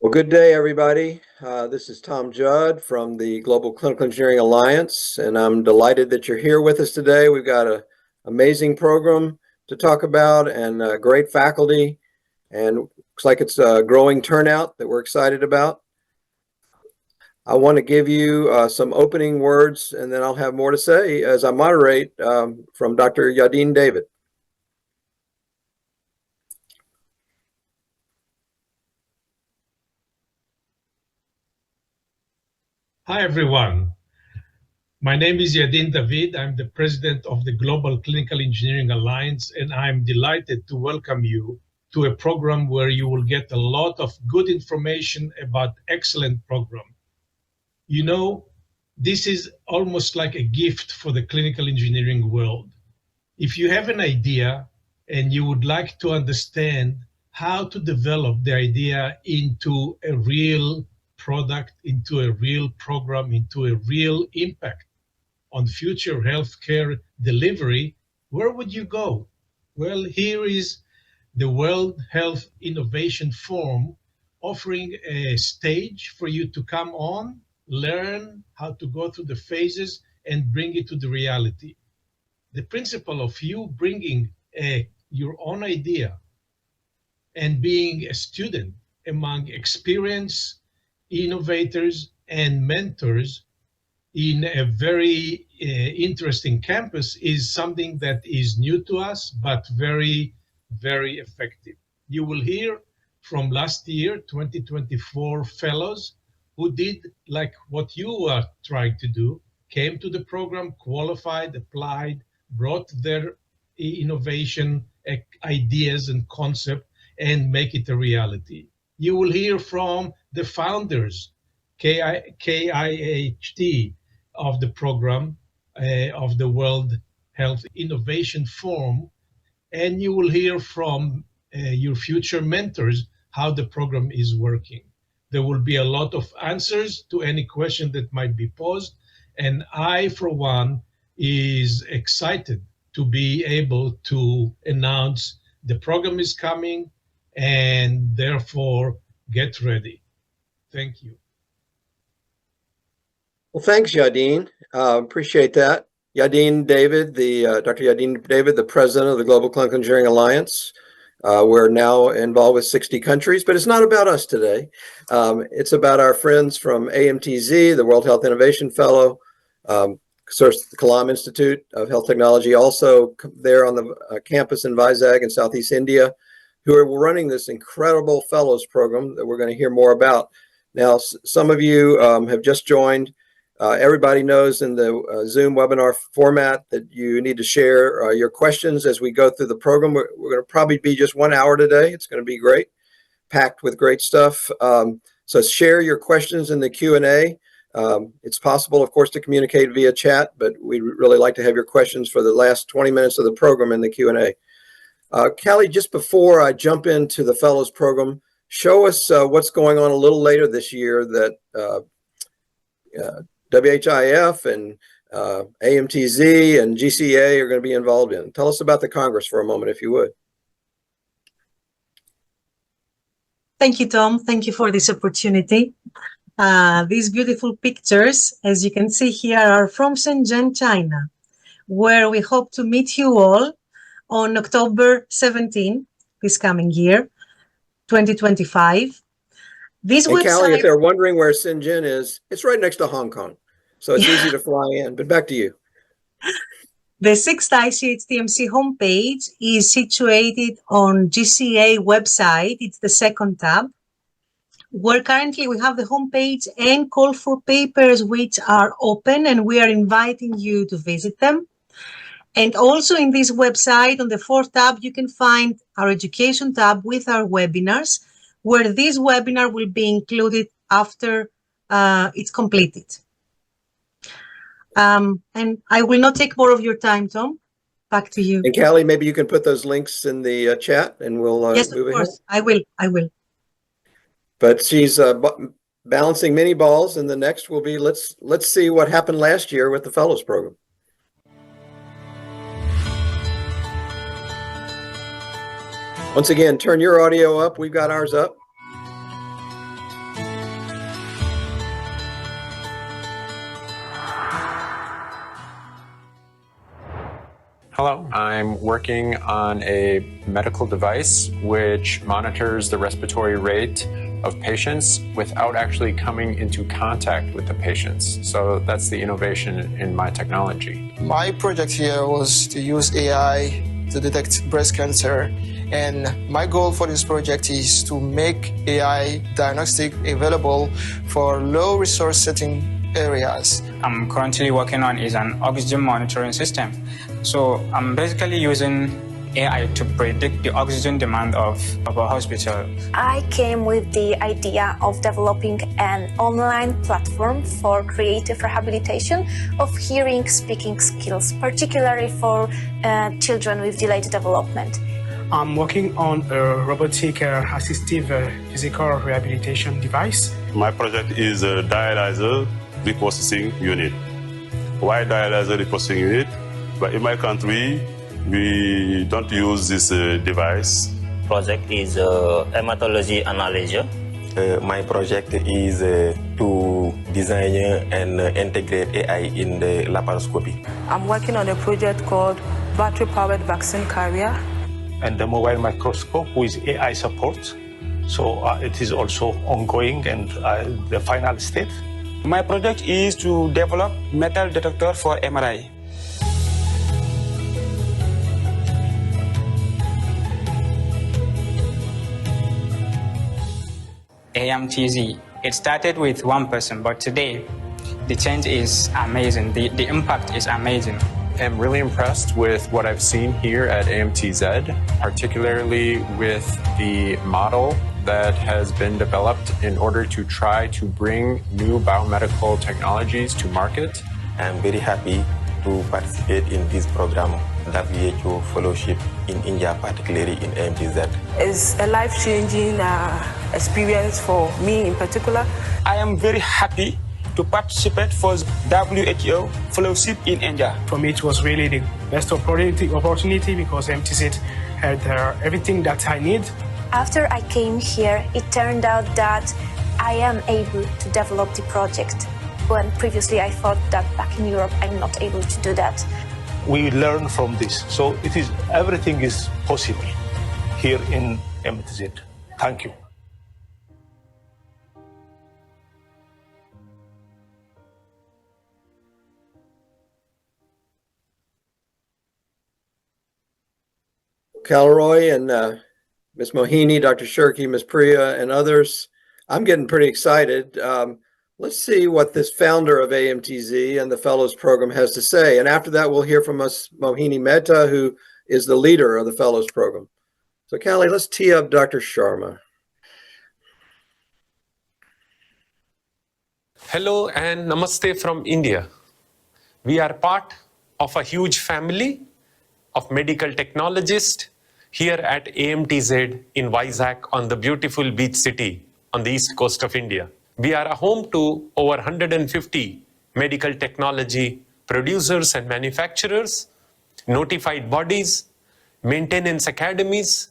Well, good day, everybody. This is Tom Judd from the Global Clinical Engineering Alliance, and I'm delighted that you're here with us today. We've got an amazing program to talk about and great faculty, and looks like it's a growing turnout that we're excited about. I want to give you some opening words, and then I'll have more to say as I moderate from Dr. Yadin David. Hi, everyone. My name is Yadin David. I'm the president of the Global Clinical Engineering Alliance, and I'm delighted to welcome you to a program where you will get a lot of good information about excellent program. You know, this is almost like a gift for the clinical engineering world. If you have an idea and you would like to understand how to develop the idea into a real product, into a real program, into a real impact on future healthcare delivery, where would you go? Well, here is the World Health Innovation Forum offering a stage for you to come on, learn how to go through the phases and bring it to the reality. The principle of you bringing your own idea and being a student among experienced innovators and mentors in a very interesting campus is something that is new to us, but very, very effective. You will hear from last year, 2024 fellows who did like what you are trying to do, came to the program, qualified, applied, brought their innovation ideas and concept and make it a reality. You will hear from the founders, KIHT, of the program of the World Health Innovation Forum, and you will hear from your future mentors how the program is working. There will be a lot of answers to any question that might be posed, and I, for one, is excited to be able to announce the program is coming, and therefore get ready. Thank you. Well, thanks, Yadin. Appreciate that. Yadin David, Dr. Yadin David, the president of the Global Clinical Engineering Alliance. We're now involved with 60 countries, but it's not about us today. It's about our friends from AMTZ, the World Health Innovation Fellow, the Kalam Institute of Health Technology, also there on the campus in Vizag in Southeast India, who are running this incredible fellows program that we're going to hear more about. Now, some of you have just joined. Everybody knows in the Zoom webinar format that you need to share your questions as we go through the program. We're going to probably be just 1 hour today. It's going to be great, packed with great stuff. So share your questions in the Q&A. It's possible, of course, to communicate via chat, but we'd really like to have your questions for the last 20 minutes of the program in the Q&A. Callie, just before I jump into the fellows program, show us what's going on a little later this year that WHIF and AMTZ and GCEA are going to be involved in. Tell us about the Congress for a moment, if you would. Thank you, Tom. Thank you for this opportunity. These beautiful pictures, as you can see here, are from Shenzhen, China, where we hope to meet you all on October 17 this coming year, 2025. This and Callie, if they're wondering where Shenzhen is, it's right next to Hong Kong. So it's easy to fly in, but back to you. The 6th ICHTMC homepage is situated on GCEA website. It's the second tab, where currently we have the homepage and call for papers which are open, and we are inviting you to visit them. And also in this website, on the 4th tab, you can find our education tab with our webinars, where this webinar will be included after it's completed. And I will not take more of your time, Tom. Back to you. And Callie, maybe you can put those links in the chat and we'll yes, move of course. ahead. I will. But she's balancing many balls, and the next will be let's see what happened last year with the fellows program. Once again, turn your audio up. We've got ours up. Hello, I'm working on a medical device which monitors the respiratory rate of patients without actually coming into contact with the patients. So that's the innovation in my technology. My project here was to use AI to detect breast cancer, and my goal for this project is to make AI diagnostic available for low resource setting areas. I'm currently working on is an oxygen monitoring system. So I'm basically using AI to predict the oxygen demand of a hospital. I came with the idea of developing an online platform for creative rehabilitation of hearing speaking skills, particularly for children with delayed development. I'm working on a robotic assistive physical rehabilitation device. My project is a dialyzer reprocessing unit. Why dialyzer reprocessing unit? But in my country, we don't use this device. Project is hematology analyzer. My project is to design and integrate AI in the laparoscopy. I'm working on a project called battery-powered vaccine carrier. And the mobile microscope with AI support. So it is also ongoing and the final state. My project is to develop metal detector for MRI. AMTZ. It started with one person, but today the change is amazing. The impact is amazing. I'm really impressed with what I've seen here at AMTZ, particularly with the model that has been developed in order to try to bring new biomedical technologies to market. I'm very happy to participate in this program, WHO Fellowship in India, particularly in AMTZ. It's a life-changing experience for me in particular. I am very happy to participate for WHO Fellowship in India. For me, it was really the best opportunity because MTZ had everything that I need. After I came here, it turned out that I am able to develop the project, when previously I thought that back in Europe I'm not able to do that. We learn from this. So everything is possible here in MTZ. Thank you. Calroy and Ms. Mohini, Dr. Shirky, Ms. Priya, and others. I'm getting pretty excited. Let's see what this founder of AMTZ and the Fellows Program has to say. And after that, we'll hear from Ms. Mohini Mehta, who is the leader of the Fellows Program. So Callie, let's tee up Dr. Sharma. Hello and namaste from India. We are part of a huge family of medical technologists here at AMTZ in Vizag on the beautiful beach city on the east coast of India. We are a home to over 150 medical technology producers and manufacturers, notified bodies, maintenance academies,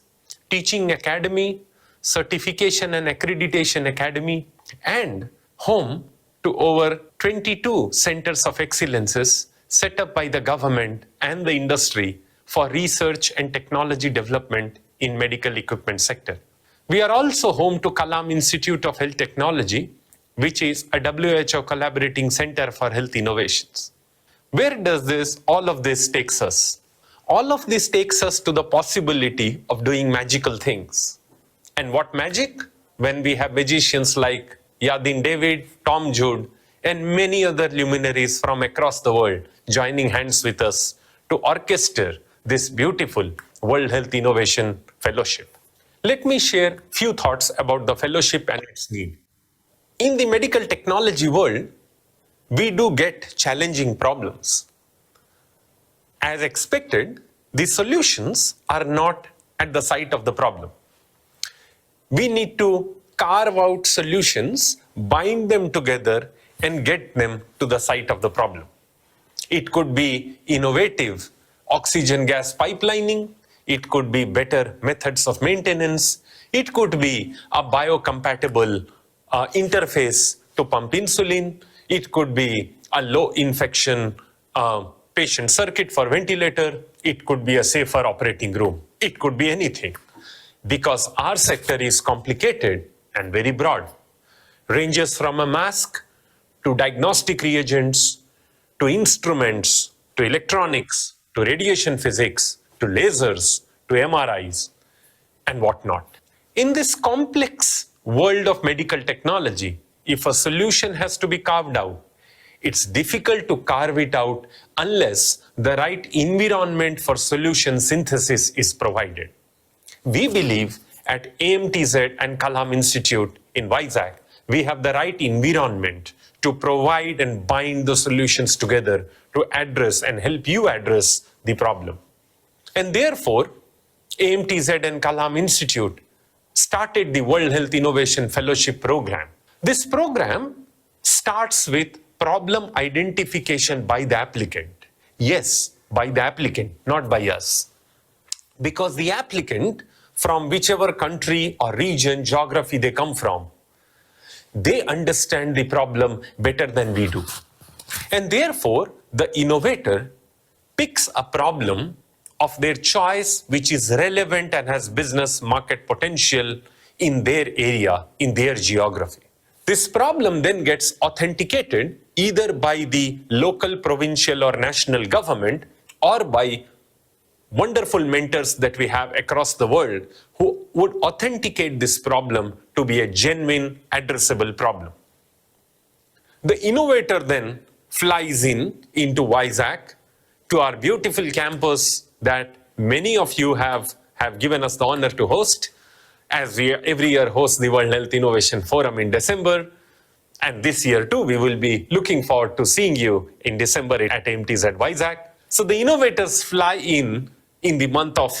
teaching academy, certification and accreditation academy, and home to over 22 centers of excellences set up by the government and the industry for research and technology development in medical equipment sector. We are also home to Kalam Institute of Health Technology, which is a WHO collaborating center for health innovations. Where does all of this takes us? All of this takes us to the possibility of doing magical things. And what magic? When we have magicians like Yadin David, Tom Jude, and many other luminaries from across the world joining hands with us to orchestrate this beautiful World Health Innovation Fellowship. Let me share few thoughts about the fellowship and its need. In the medical technology world, we do get challenging problems. As expected, the solutions are not at the site of the problem. We need to carve out solutions, bind them together, and get them to the site of the problem. It could be innovative oxygen gas pipelining, it could be better methods of maintenance, it could be a biocompatible interface to pump insulin, it could be a low infection patient circuit for ventilator, It could be a safer operating room. It could be anything. Because our sector is complicated and very broad. Ranges from a mask to diagnostic reagents, to instruments, to electronics, to radiation physics, to lasers, to MRIs, and whatnot. In this complex world of medical technology, if a solution has to be carved out, it's difficult to carve it out unless the right environment for solution synthesis is provided. We believe at AMTZ and Kalam Institute in Vizag, we have the right environment to provide and bind the solutions together to address and help you address the problem. And therefore, AMTZ and Kalam Institute started the World Health Innovation Fellowship Program. This program starts with problem identification by the applicant. Yes, by the applicant, not by us. Because the applicant, from whichever country or region, geography they come from, they understand the problem better than we do. And therefore, the innovator picks a problem of their choice which is relevant and has business market potential in their area, in their geography. This problem then gets authenticated either by the local, provincial, or national government, or by wonderful mentors that we have across the world who would authenticate this problem to be a genuine, addressable problem. The innovator then flies into Vizag to our beautiful campus that many of you have given us the honor to host, as we every year host the World Health Innovation Forum in December. And this year too, we will be looking forward to seeing you in December at AMTZ Vizag. So the innovators fly in the month of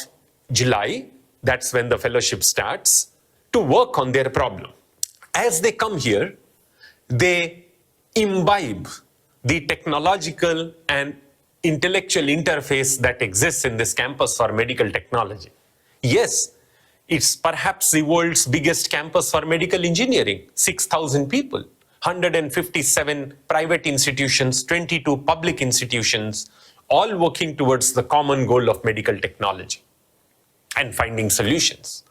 July, that's when the fellowship starts, to work on their problem. As they come here, they imbibe the technological and intellectual interface that exists in this campus for medical technology. Yes, it's perhaps the world's biggest campus for medical engineering, 6,000 people, 157 private institutions, 22 public institutions, all working towards the common goal of medical technology and finding solutions.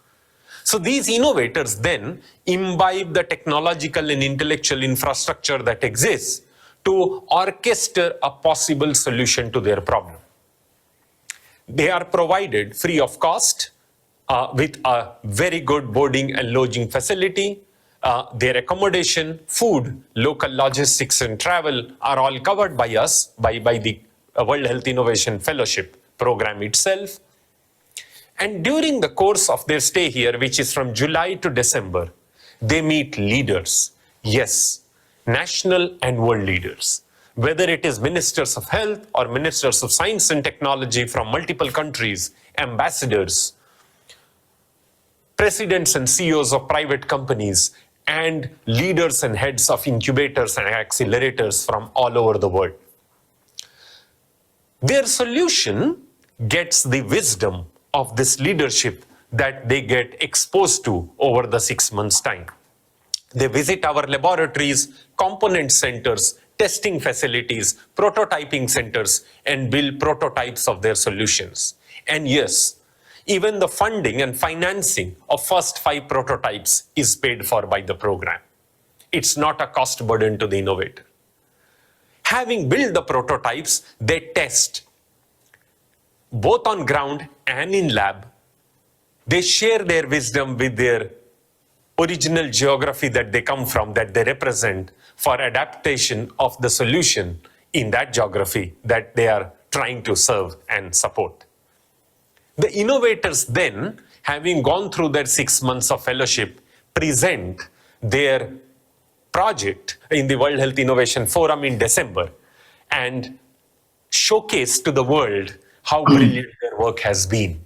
So these innovators then imbibe the technological and intellectual infrastructure that exists to orchestrate a possible solution to their problem. They are provided free of cost with a very good boarding and lodging facility. Their accommodation, food, local logistics and travel are all covered by us, by the World Health Innovation Fellowship program itself. And during the course of their stay here, which is from July to December, they meet leaders. Yes, national and world leaders. Whether it is ministers of health or ministers of science and technology from multiple countries, ambassadors, presidents and CEOs of private companies, and leaders and heads of incubators and accelerators from all over the world. Their solution gets the wisdom of this leadership that they get exposed to over the 6 months' time. They visit our laboratories, component centers, testing facilities, prototyping centers, and build prototypes of their solutions. And yes, even the funding and financing of first 5 prototypes is paid for by the program. It's not a cost burden to the innovator. Having built the prototypes, they test both on ground and in lab. They share their wisdom with their original geography that they come from, that they represent, for adaptation of the solution in that geography that they are trying to serve and support. The innovators then, having gone through their 6 months of fellowship, present their project in the World Health Innovation Forum in December and showcase to the world how brilliant their work has been.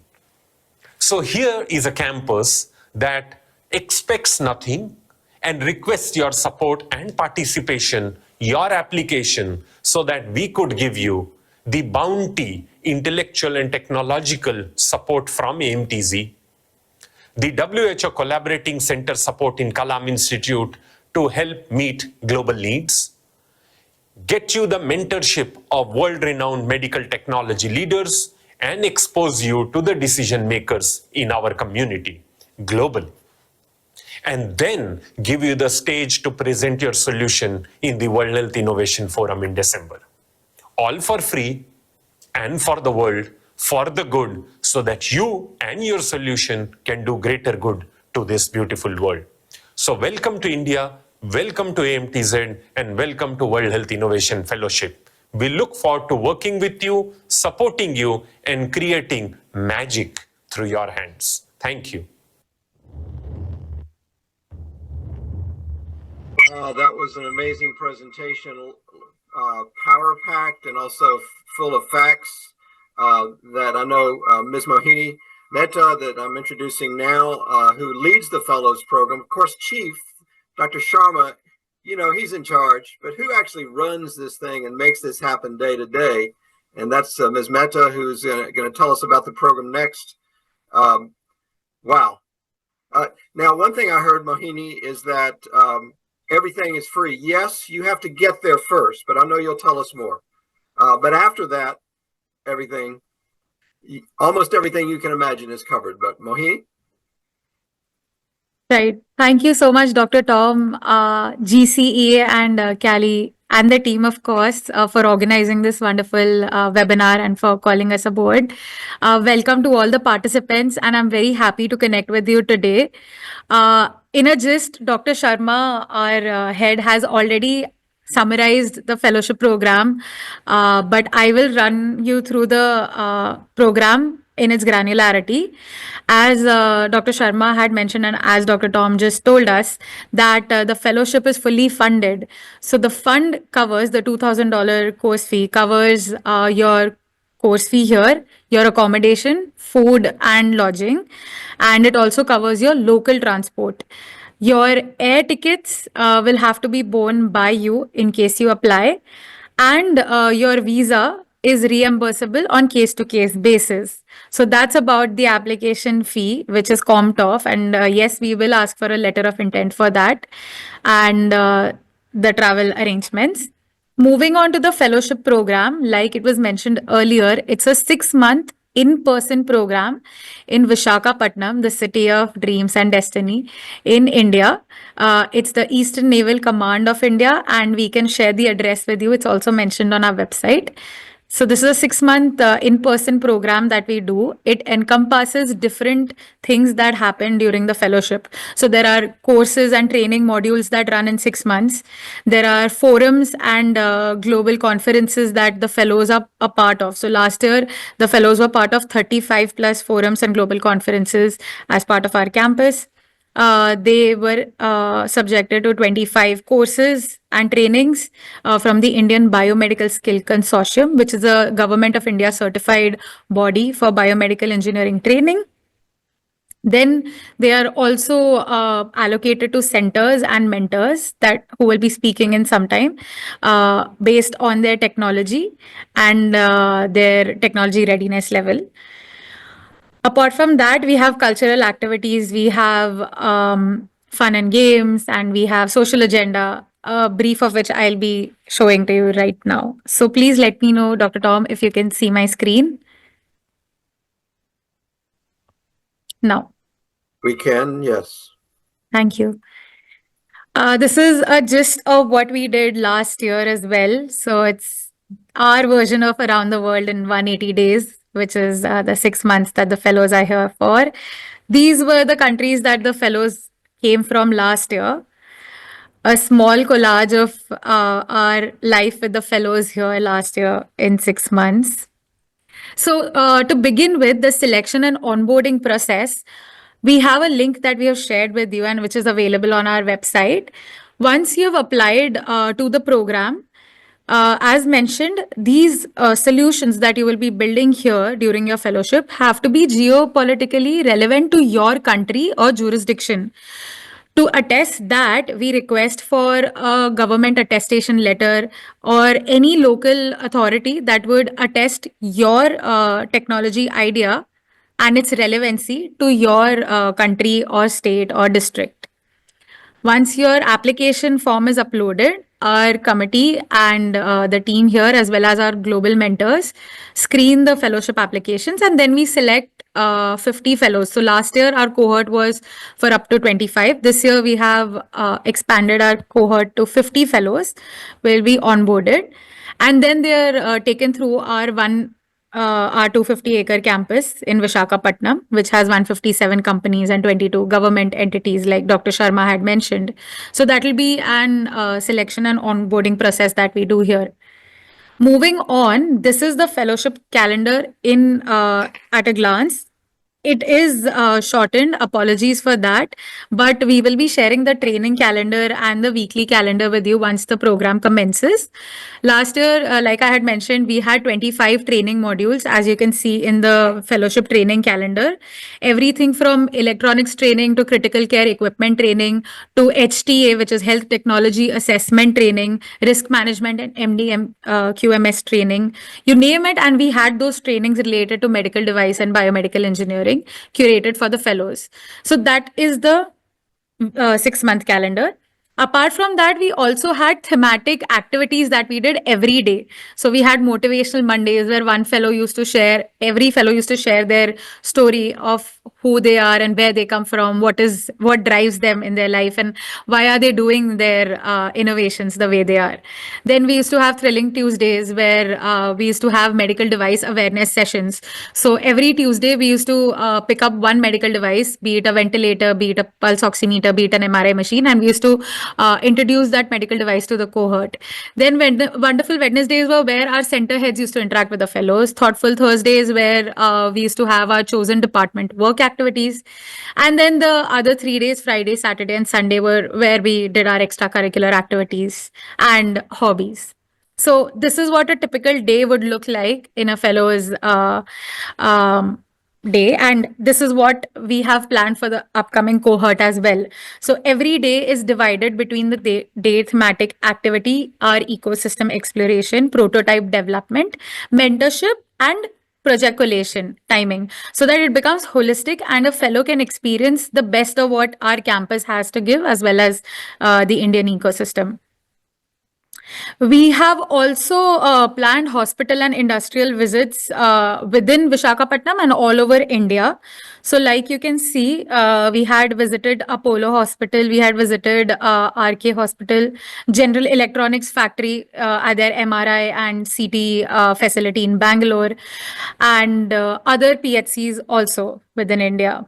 So here is a campus that expects nothing and requests your support and participation, your application, so that we could give you the bounty, intellectual and technological support from AMTZ, the WHO Collaborating Center support in Kalam Institute to help meet global needs, get you the mentorship of world-renowned medical technology leaders, and expose you to the decision makers in our community globally, and then give you the stage to present your solution in the World Health Innovation Forum in December. All for free and for the world, for the good, so that you and your solution can do greater good to this beautiful world. So welcome to India, welcome to AMTZ, and welcome to World Health Innovation Fellowship. We look forward to working with you, supporting you, and creating magic through your hands. Thank you. That was an amazing presentation, power-packed and also full of facts that I know Ms. Mohini Mehta, that I'm introducing now, who leads the Fellows Program. Of course, Chief, Dr. Sharma, you know, he's in charge, but who actually runs this thing and makes this happen day to day? And that's Ms. Mehta, who's going to tell us about the program next. Wow. Now, one thing I heard, Mohini, is that everything is free. Yes, you have to get there first, but I know you'll tell us more. But after that, almost everything you can imagine is covered. But Mohini? Right. Thank you so much, Dr. Tom, GCEA and Cali and the team, of course, for organizing this wonderful webinar and for calling us aboard. Welcome to all the participants, and I'm very happy to connect with you today. In a gist, Dr. Sharma, our head, has already summarized the fellowship program, but I will run you through the program in its granularity. As Dr. Sharma had mentioned, and as Dr. Tom just told us, that the fellowship is fully funded. So the fund covers the $2,000 course fee, covers your course fee here, your accommodation, food and lodging, and it also covers your local transport. Your air tickets will have to be borne by you in case you apply, and your visa is reimbursable on case-to-case basis. So that's about the application fee, which is comped off. And yes, we will ask for a letter of intent for that and the travel arrangements. Moving on to the fellowship program, like it was mentioned earlier, it's a 6-month in-person program in Visakhapatnam, the city of dreams and destiny in India. It's the Eastern Naval Command of India, and we can share the address with you. It's also mentioned on our website. So this is a 6-month in-person program that we do. It encompasses different things that happen during the fellowship. So there are courses and training modules that run in 6 months. There are forums and global conferences that the fellows are a part of. So last year, the fellows were part of 35 plus forums and global conferences as part of our campus. They were subjected to 25 courses and trainings from the Indian Biomedical Skill Consortium, which is a Government of India certified body for biomedical engineering training. Then they are also allocated to centers and mentors who will be speaking in some time based on their technology and their technology readiness level. Apart from that, we have cultural activities, we have fun and games, and we have social agenda, a brief of which I'll be showing to you right now. So please let me know, Dr. Tom, if you can see my screen. Now. We can, yes. Thank you. This is a gist of what we did last year as well. So it's our version of Around the World in 180 days, which is the 6 months that the fellows are here for. These were the countries that the fellows came from last year. A small collage of our life with the fellows here last year in 6 months. So to begin with, the selection and onboarding process, we have a link that we have shared with you and which is available on our website. Once you have applied to the program, as mentioned, these solutions that you will be building here during your fellowship have to be geopolitically relevant to your country or jurisdiction. To attest that, we request for a government attestation letter or any local authority that would attest your technology idea and its relevancy to your country or state or district. Once your application form is uploaded, our committee and the team here, as well as our global mentors, screen the fellowship applications, and then we select 50 fellows. So last year, our cohort was for up to 25. This year, we have expanded our cohort to 50 fellows, will be onboarded. And then they're taken through our 250-acre campus in Visakhapatnam, which has 157 companies and 22 government entities, like Dr. Sharma had mentioned. So that will be an selection and onboarding process that we do here. Moving on, this is the fellowship calendar in at a glance. It is shortened. Apologies for that. But we will be sharing the training calendar and the weekly calendar with you once the program commences. Last year, like I had mentioned, we had 25 training modules, as you can see in the fellowship training calendar. Everything from electronics training to critical care equipment training to HTA, which is health technology assessment training, risk management and MDM QMS training. You name it, and we had those trainings related to medical device and biomedical engineering curated for the fellows. So that is the 6-month calendar. Apart from that, we also had thematic activities that we did every day. So we had motivational Mondays where every fellow used to share their story of who they are and where they come from, what drives them in their life, and why are they doing their innovations the way they are. Then we used to have thrilling Tuesdays where we used to have medical device awareness sessions. So every Tuesday we used to pick up one medical device, be it a ventilator, be it a pulse oximeter, be it an MRI machine, and we used to introduce that medical device to the cohort. Then when the wonderful Wednesdays were where our center heads used to interact with the fellows. Thoughtful Thursdays where we used to have our chosen department work activities. And then the other 3 days, Friday, Saturday, and Sunday, were where we did our extracurricular activities and hobbies. So this is what a typical day would look like in a fellow's day, and this is what we have planned for the upcoming cohort as well. So every day is divided between the day thematic activity, our ecosystem exploration, prototype development, mentorship, and project collation timing, so that it becomes holistic and a fellow can experience the best of what our campus has to give, as well as the Indian ecosystem. We have also planned hospital and industrial visits within Visakhapatnam and all over India. So like you can see, we had visited Apollo Hospital, we had visited RK Hospital, General Electronics Factory at their MRI and CT facility in Bangalore, and other PHCs also within India.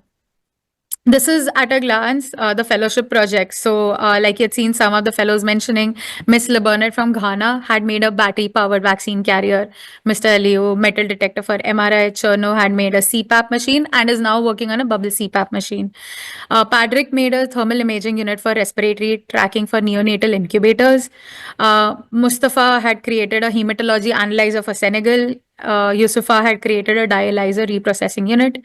This is at a glance the fellowship project. So like you had seen some of the fellows mentioning, Miss LeBurnett from Ghana had made a battery-powered vaccine carrier. Mr. Aliu, metal detector for MRI. Cherno had made a CPAP machine and is now working on a bubble CPAP machine. Padrick made a thermal imaging unit for respiratory tracking for neonatal incubators. Mustafa had created a hematology analyzer for Senegal. Yusufa had created a dialyzer reprocessing unit.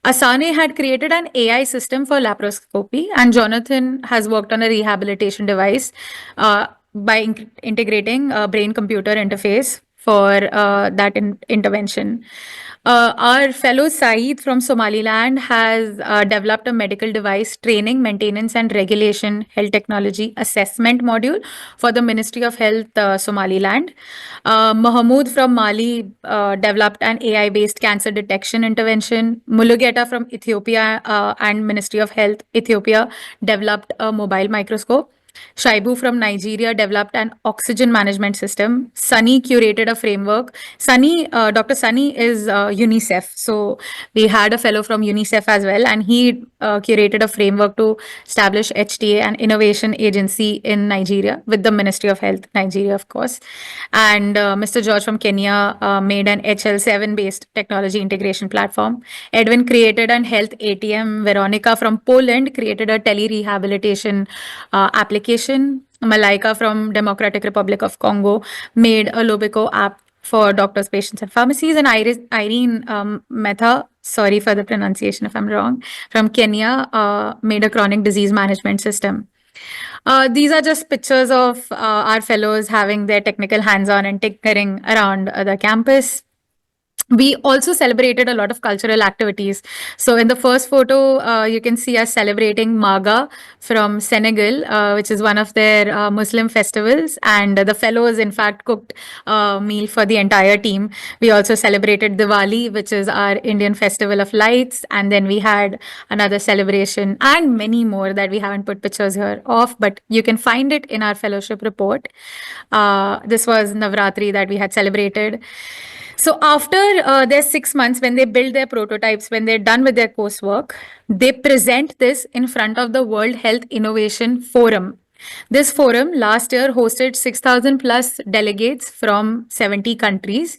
Asane had created an AI system for laparoscopy, and Jonathan has worked on a rehabilitation device by integrating a brain-computer interface for that intervention. Our fellow Saeed from Somaliland has developed a medical device training, maintenance, and regulation health technology assessment module for the Ministry of Health Somaliland. Mahmoud from Mali developed an AI-based cancer detection intervention. Mulugeta from Ethiopia and Ministry of Health Ethiopia developed a mobile microscope. Shaibu from Nigeria developed an oxygen management system. Sunny curated a framework. Dr. Sunny is UNICEF. So we had a fellow from UNICEF as well, and he curated a framework to establish HTA, an innovation agency in Nigeria with the Ministry of Health, Nigeria, of course. And Mr. George from Kenya made an HL7-based technology integration platform. Edwin created an health ATM. Veronica from Poland created a tele-rehabilitation application. Malaika from Democratic Republic of Congo made a Lobico app for doctors, patients, and pharmacies. And Irene Metha, sorry for the pronunciation if I'm wrong, from Kenya made a chronic disease management system. These are just pictures of our fellows having their technical hands-on and tinkering around the campus. We also celebrated a lot of cultural activities. So in the first photo, you can see us celebrating Maga from Senegal, which is one of their Muslim festivals. And the fellows, in fact, cooked a meal for the entire team. We also celebrated Diwali, which is our Indian festival of lights. And then we had another celebration and many more that we haven't put pictures here of, but you can find it in our fellowship report. This was Navratri that we had celebrated. So after their 6 months, when they build their prototypes, when they're done with their coursework, they present this in front of the World Health Innovation Forum. This forum last year hosted 6,000 plus delegates from 70 countries,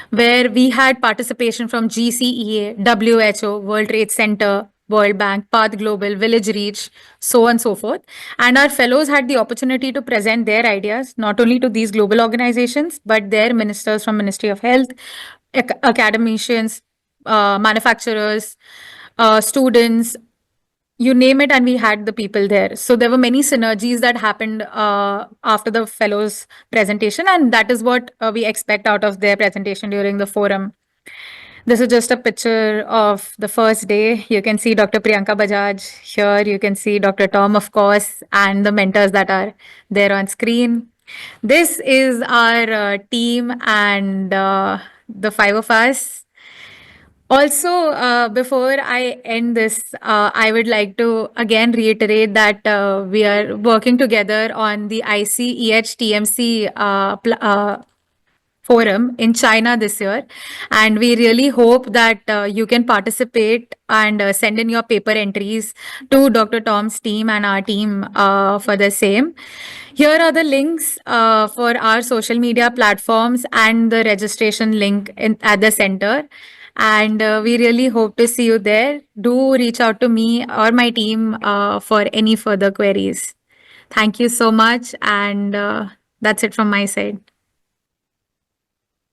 where we had participation from GCEA, WHO, World Trade Center, World Bank, Path Global, Village Reach, so on and so forth. And our fellows had the opportunity to present their ideas, not only to these global organizations, but their ministers from Ministry of Health, academicians, manufacturers, students, you name it, and we had the people there. So there were many synergies that happened after the fellows presentation, and that is what we expect out of their presentation during the forum. This is just a picture of the first day. You can see Dr. Priyanka Bajaj here. You can see Dr. Tom, of course, and the mentors that are there on screen. This is our team and the five of us. Also, before I end this, I would like to again reiterate that we are working together on the ICEH TMC forum in China this year. And we really hope that you can participate and send in your paper entries to Dr. Tom's team and our team for the same. Here are the links for our social media platforms and the registration link at the center. And we really hope to see you there. Do reach out to me or my team for any further queries. Thank you so much. And that's it from my side.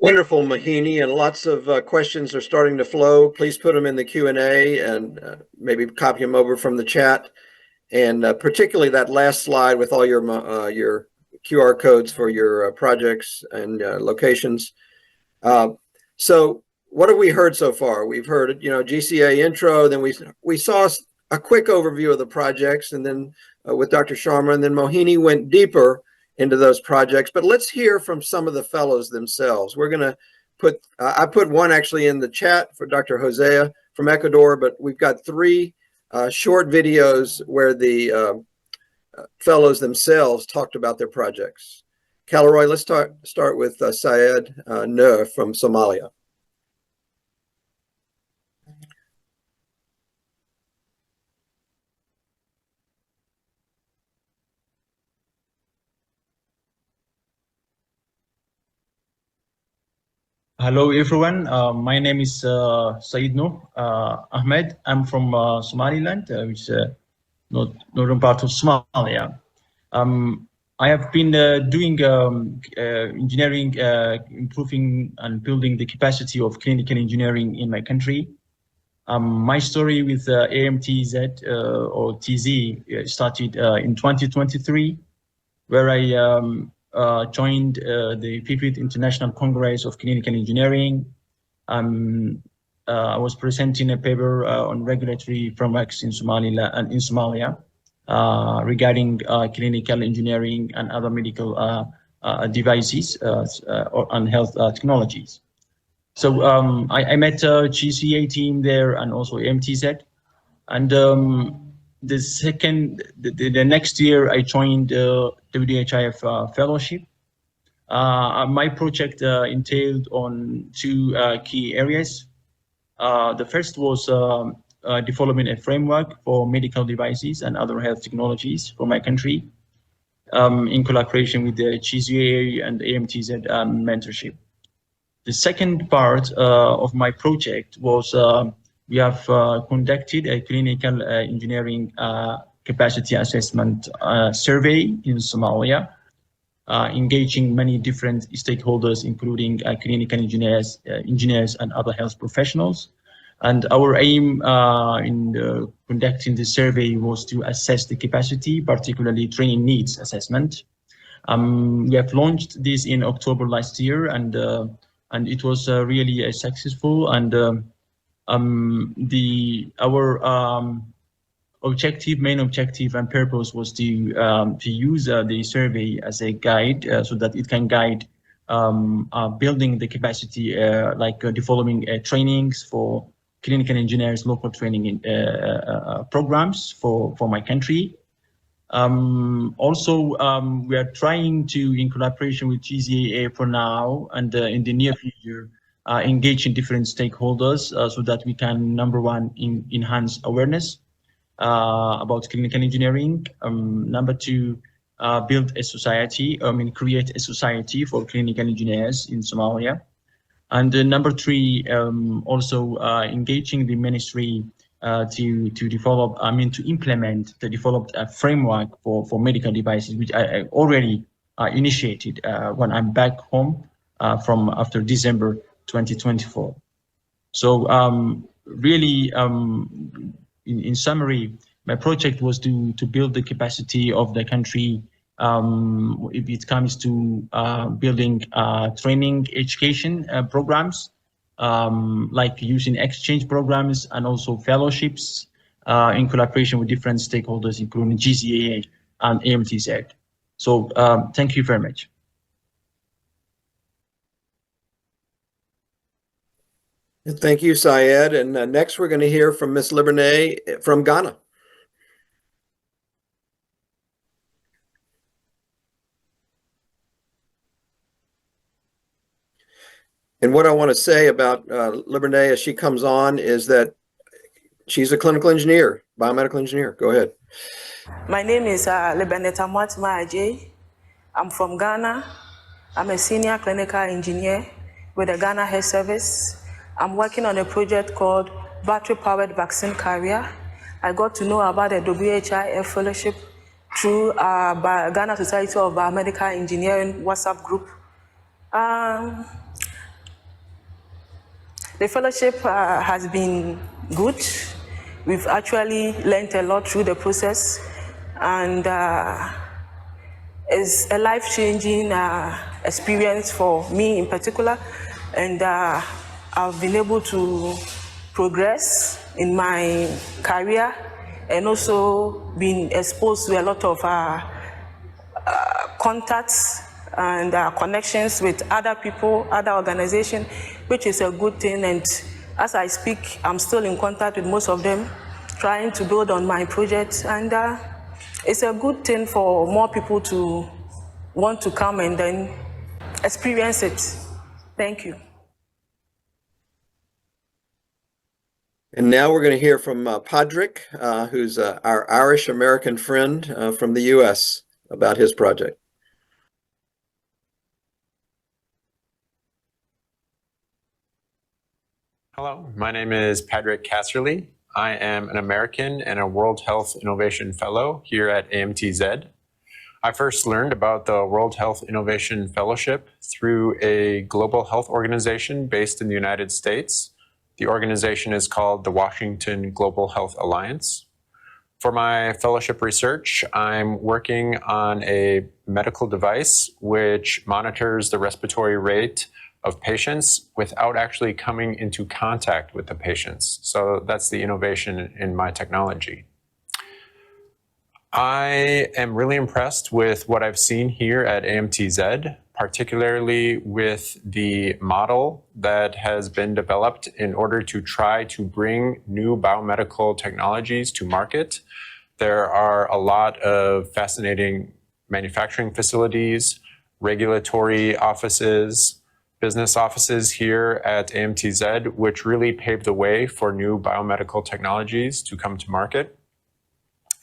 Wonderful, Mohini, and lots of questions are starting to flow. Please put them in the Q&A and maybe copy them over from the chat. And particularly that last slide with all your QR codes for your projects and locations. So what have we heard so far? We've heard, GCA intro, then we saw a quick overview of the projects, and then with Dr. Sharma, and then Mohini went deeper into those projects. But let's hear from some of the fellows themselves. We're going to I put one actually in the chat for Dr. Hosea from Ecuador, but we've got 3 short videos where the fellows themselves talked about their projects. Caleroy, let's start with Syed Nur from Somalia. Hello, everyone. My name is Saeed Noor Ahmed. I'm from Somaliland, which is northern part of Somalia. I have been doing engineering, improving and building the capacity of clinical engineering in my country. My story with AMTZ or TZ started in 2023, where I joined the 5th International Congress of Clinical Engineering. I was presenting a paper on regulatory frameworks in Somalia regarding clinical engineering and other medical devices and health technologies. So I met a GCEA team there and also MTZ. And the next year I joined WHIF fellowship. My project entailed on 2 key areas. The first was developing a framework for medical devices and other health technologies for my country in collaboration with the GCEA and AMTZ mentorship. The second part of my project was we have conducted a clinical engineering capacity assessment survey in Somalia, engaging many different stakeholders, including clinical engineers and other health professionals. And our aim in conducting the survey was to assess the capacity, particularly training needs assessment. We have launched this in October last year, and and it was really successful. And our main objective and purpose was to use the survey as a guide, so that it can guide building the capacity, developing trainings for clinical engineers, local training programs for my country. Also, we are trying to, in collaboration with GCEA for now, and in the near future, engage in different stakeholders so that we can, number one, enhance awareness about clinical engineering. Number two, build a society, create a society for clinical engineers in Somalia. And number three, also engaging the ministry to develop, to implement the developed framework for medical devices, which I already initiated when I'm back home from after December 2024. So really, in summary, my project was to build the capacity of the country if it comes to building training education programs, like using exchange programs and also fellowships in collaboration with different stakeholders, including GCEA and AMTZ. So thank you very much. Thank you, Syed. And next we're going to hear from Ms. Libernay from Ghana. And what I want to say about Libernay as she comes on is that she's a clinical engineer, biomedical engineer. Go ahead. My name is Libernay Ajay. I'm from Ghana. I'm a senior clinical engineer with the Ghana Health Service. I'm working on a project called Battery-Powered Vaccine Carrier. I got to know about the WHIF fellowship through Ghana Society of Biomedical Engineering WhatsApp group. The fellowship has been good. We've actually learned a lot through the process, and it's a life-changing experience for me in particular, and I've been able to progress in my career and also been exposed to a lot of contacts and connections with other people, other organizations, which is a good thing. And as I speak, I'm still in contact with most of them, trying to build on my project. And it's a good thing for more people to want to come and then experience it. Thank you. And now we're going to hear from Padraig, who's our Irish-American friend from the US, about his project. Hello, my name is Padraig Casserly. I am an American and a World Health Innovation Fellow here at AMTZ. I first learned about the World Health Innovation Fellowship through a global health organization based in the United States. The organization is called the Washington Global Health Alliance. For my fellowship research, I'm working on a medical device which monitors the respiratory rate of patients without actually coming into contact with the patients. So that's the innovation in my technology. I am really impressed with what I've seen here at AMTZ, particularly with the model that has been developed in order to try to bring new biomedical technologies to market. There are a lot of fascinating manufacturing facilities, regulatory offices, business offices here at AMTZ, which really paved the way for new biomedical technologies to come to market.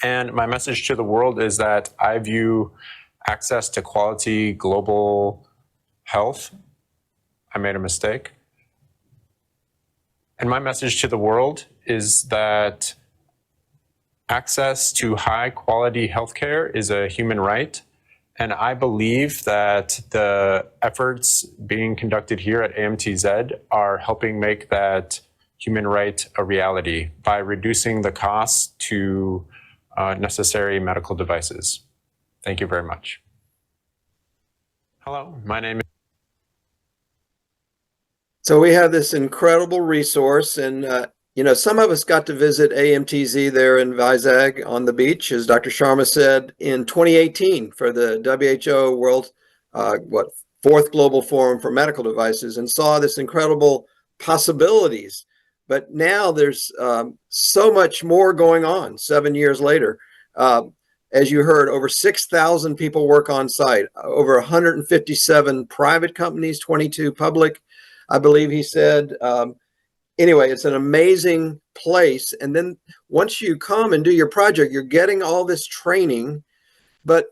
And my message to the world is that I view access to quality global health. I made a mistake. And my message to the world is that access to high quality healthcare is a human right. And I believe that the efforts being conducted here at AMTZ are helping make that human right a reality by reducing the costs to necessary medical devices. Thank you very much. Hello, my name is... So we have this incredible resource, and some of us got to visit AMTZ there in Vizag on the beach, as Dr. Sharma said, in 2018 for the WHO World Fourth Global Forum for Medical Devices, and saw this incredible possibilities. But now there's so much more going on 7 years later. As you heard, over 6,000 people work on site, over 157 private companies, 22 public, I believe he said. Anyway, it's an amazing place. And then once you come and do your project, you're getting all this training, but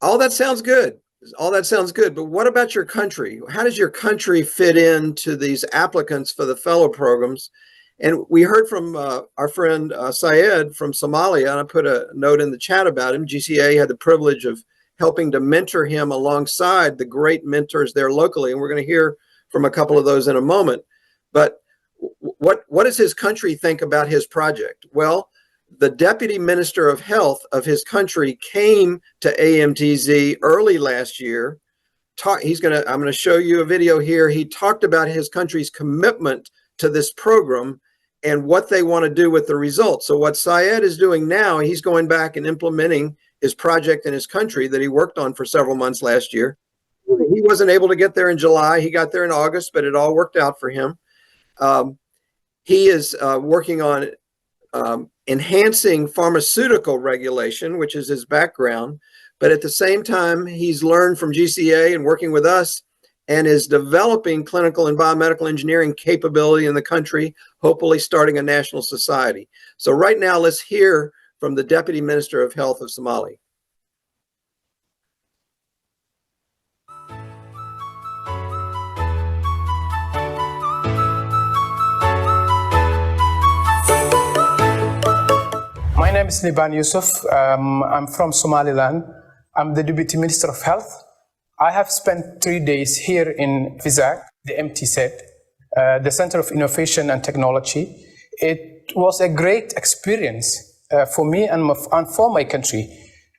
all that sounds good. All that sounds good. But what about your country? How does your country fit into these applicants for the fellow programs? And we heard from our friend Syed from Somalia, and I put a note in the chat about him. GCEA had the privilege of helping to mentor him alongside the great mentors there locally. And we're going to hear from a couple of those in a moment. But what does his country think about his project? Well, the Deputy Minister of Health of his country came to AMTZ early last year. I'm going to show you a video here. He talked about his country's commitment to this program and what they want to do with the results. So what Syed is doing now, he's going back and implementing his project in his country that he worked on for several months last year. He wasn't able to get there in July. He got there in August, but it all worked out for him. He is working on enhancing pharmaceutical regulation, which is his background. But at the same time, he's learned from GCEA and working with us and is developing clinical and biomedical engineering capability in the country, hopefully starting a national society. So right now, let's hear from the Deputy Minister of Health of Somalia. My name is Niban Yusuf. I'm from Somaliland. I'm the Deputy Minister of Health. I have spent 3 days here in Vizag, the MTZ, the Center of Innovation and Technology. It was a great experience for me and for my country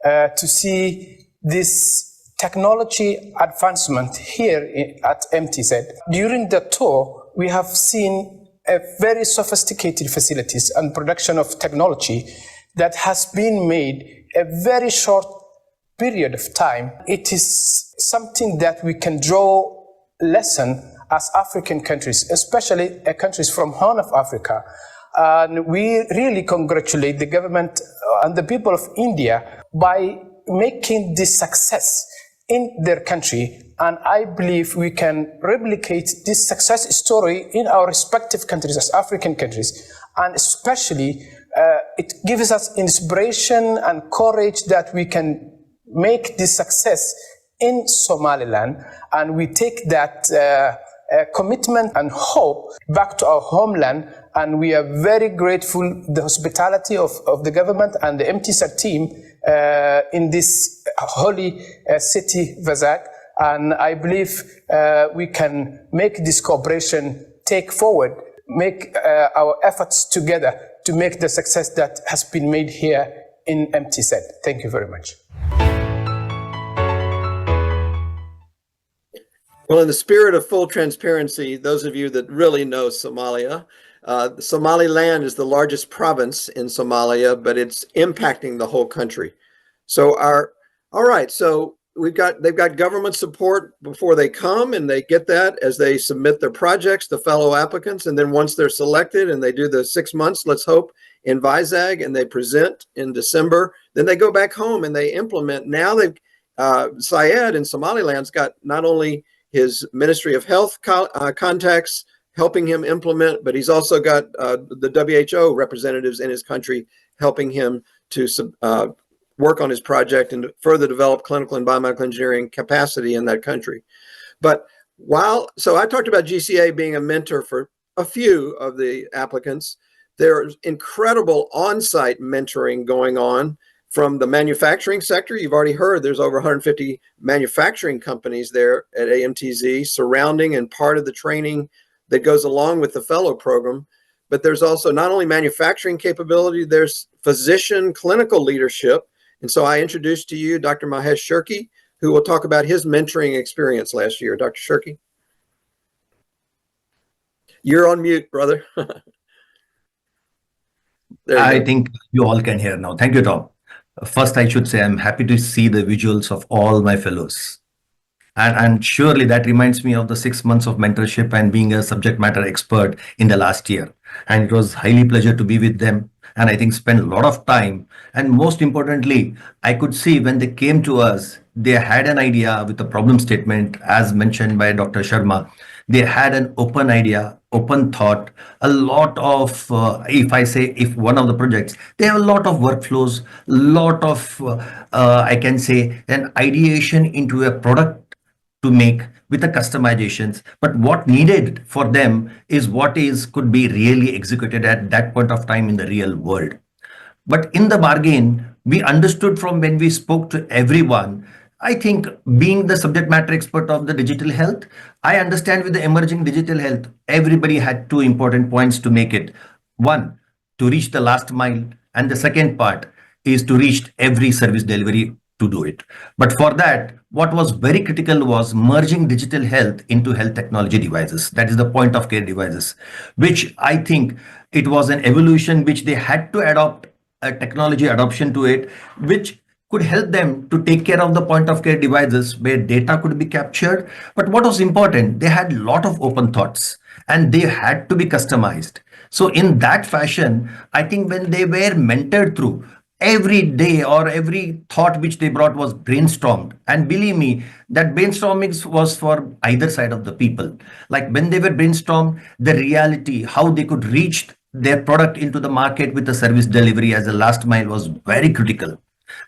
to see this technology advancement here at MTZ. During the tour, we have seen a very sophisticated facilities and production of technology that has been made a very short period of time. It is something that we can draw lesson as African countries, especially countries from Horn of Africa. And we really congratulate the government and the people of India by making this success in their country. And I believe we can replicate this success story in our respective countries as African countries. And especially, it gives us inspiration and courage that we can make this success in Somaliland, and we take that commitment and hope back to our homeland, and we are very grateful the hospitality of the government and the MTSAT team in this holy city, Vizag, and I believe we can make this cooperation take forward, make our efforts together to make the success that has been made here in MTSAT. Thank you very much. Well, in the spirit of full transparency, those of you that really know Somalia, Somaliland is the largest province in Somalia, but it's impacting the whole country. So so they've got government support before they come, and they get that as they submit their projects, the fellow applicants. And then once they're selected and they do the 6 months, let's hope, in Vizag, and they present in December, then they go back home and they implement. Now they've, Syed in Somaliland's got not only his Ministry of Health contacts helping him implement, but he's also got the WHO representatives in his country helping him to work on his project and to further develop clinical and biomedical engineering capacity in that country. But so I talked about GCEA being a mentor for a few of the applicants. There's incredible on-site mentoring going on from the manufacturing sector. You've already heard there's over 150 manufacturing companies there at AMTZ surrounding and part of the training that goes along with the fellow program. But there's also not only manufacturing capability, there's physician clinical leadership. And so I introduced to you Dr. Mahesh Shirky, who will talk about his mentoring experience last year. Dr. Shirky. You're on mute, brother. There you I go. think you all can hear now. Thank you, Tom. First, I should say I'm happy to see the visuals of all my fellows. And surely that reminds me of the 6 months of mentorship and being a subject matter expert in the last year. And it was highly pleasure to be with them. And I think spend a lot of time. And most importantly, I could see when they came to us, they had an idea with a problem statement, as mentioned by Dr. Sharma. They had an open idea, open thought, a lot of, if one of the projects, they have a lot of workflows, lot of, I can say, an ideation into a product to make with the customizations, but what needed for them is what is could be really executed at that point of time in the real world. But in the bargain, we understood from when we spoke to everyone. I think being the subject matter expert of the digital health, I understand with the emerging digital health, everybody had two important points to make it. One, to reach the last mile, and the second part is to reach every service delivery to do it. But for that, what was very critical was merging digital health into health technology devices. That is the point of care devices, which I think it was an evolution which they had to adopt a technology adoption to it, which could help them to take care of the point of care devices where data could be captured. But what was important, they had a lot of open thoughts and they had to be customized. So in that fashion, I think when they were mentored through, every day or every thought which they brought was brainstormed, and believe me, that brainstorming was for either side of the people. Like when they were brainstormed, the reality how they could reach their product into the market with the service delivery as a last mile was very critical.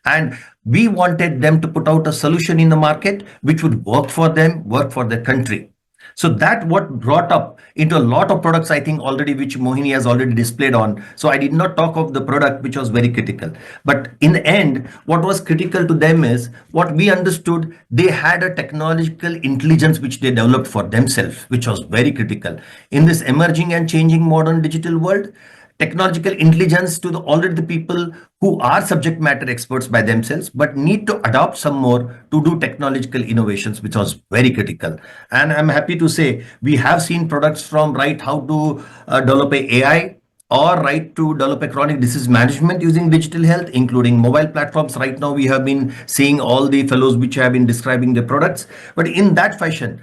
And we wanted them to put out a solution in the market which would work for them, work for their country. So that what brought up into a lot of products, I think already, which Mohini has already displayed on. So I did not talk of the product, which was very critical. But in the end, what was critical to them is what we understood, they had a technological intelligence which they developed for themselves, which was very critical. In this emerging and changing modern digital world, technological intelligence to the already the people who are subject matter experts by themselves, but need to adopt some more to do technological innovations, which was very critical. And I'm happy to say we have seen products from right how to develop a AI or right to develop a chronic disease management using digital health, including mobile platforms. Right now, we have been seeing all the fellows which have been describing the products. But in that fashion,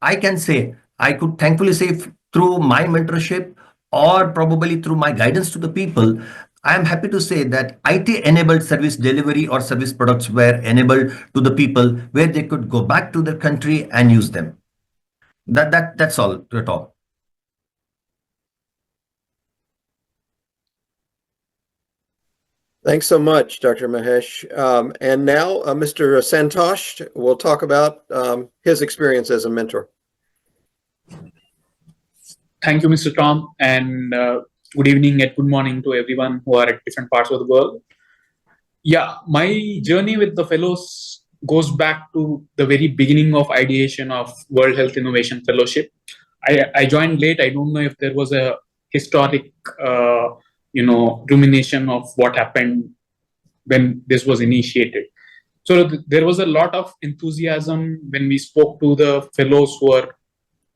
I can say, I could thankfully say through my mentorship or probably through my guidance to the people, I am happy to say that IT-enabled service delivery or service products were enabled to the people where they could go back to their country and use them. That's all at all. Thanks so much, Dr. Mahesh. And now Mr. Santosh will talk about his experience as a mentor. Thank you, Mr. Tom, and good evening and good morning to everyone who are at different parts of the world. Yeah, my journey with the fellows goes back to the very beginning of ideation of World Health Innovation Fellowship. I joined late. I don't know if there was a historic, rumination of what happened when this was initiated. So there was a lot of enthusiasm when we spoke to the fellows who are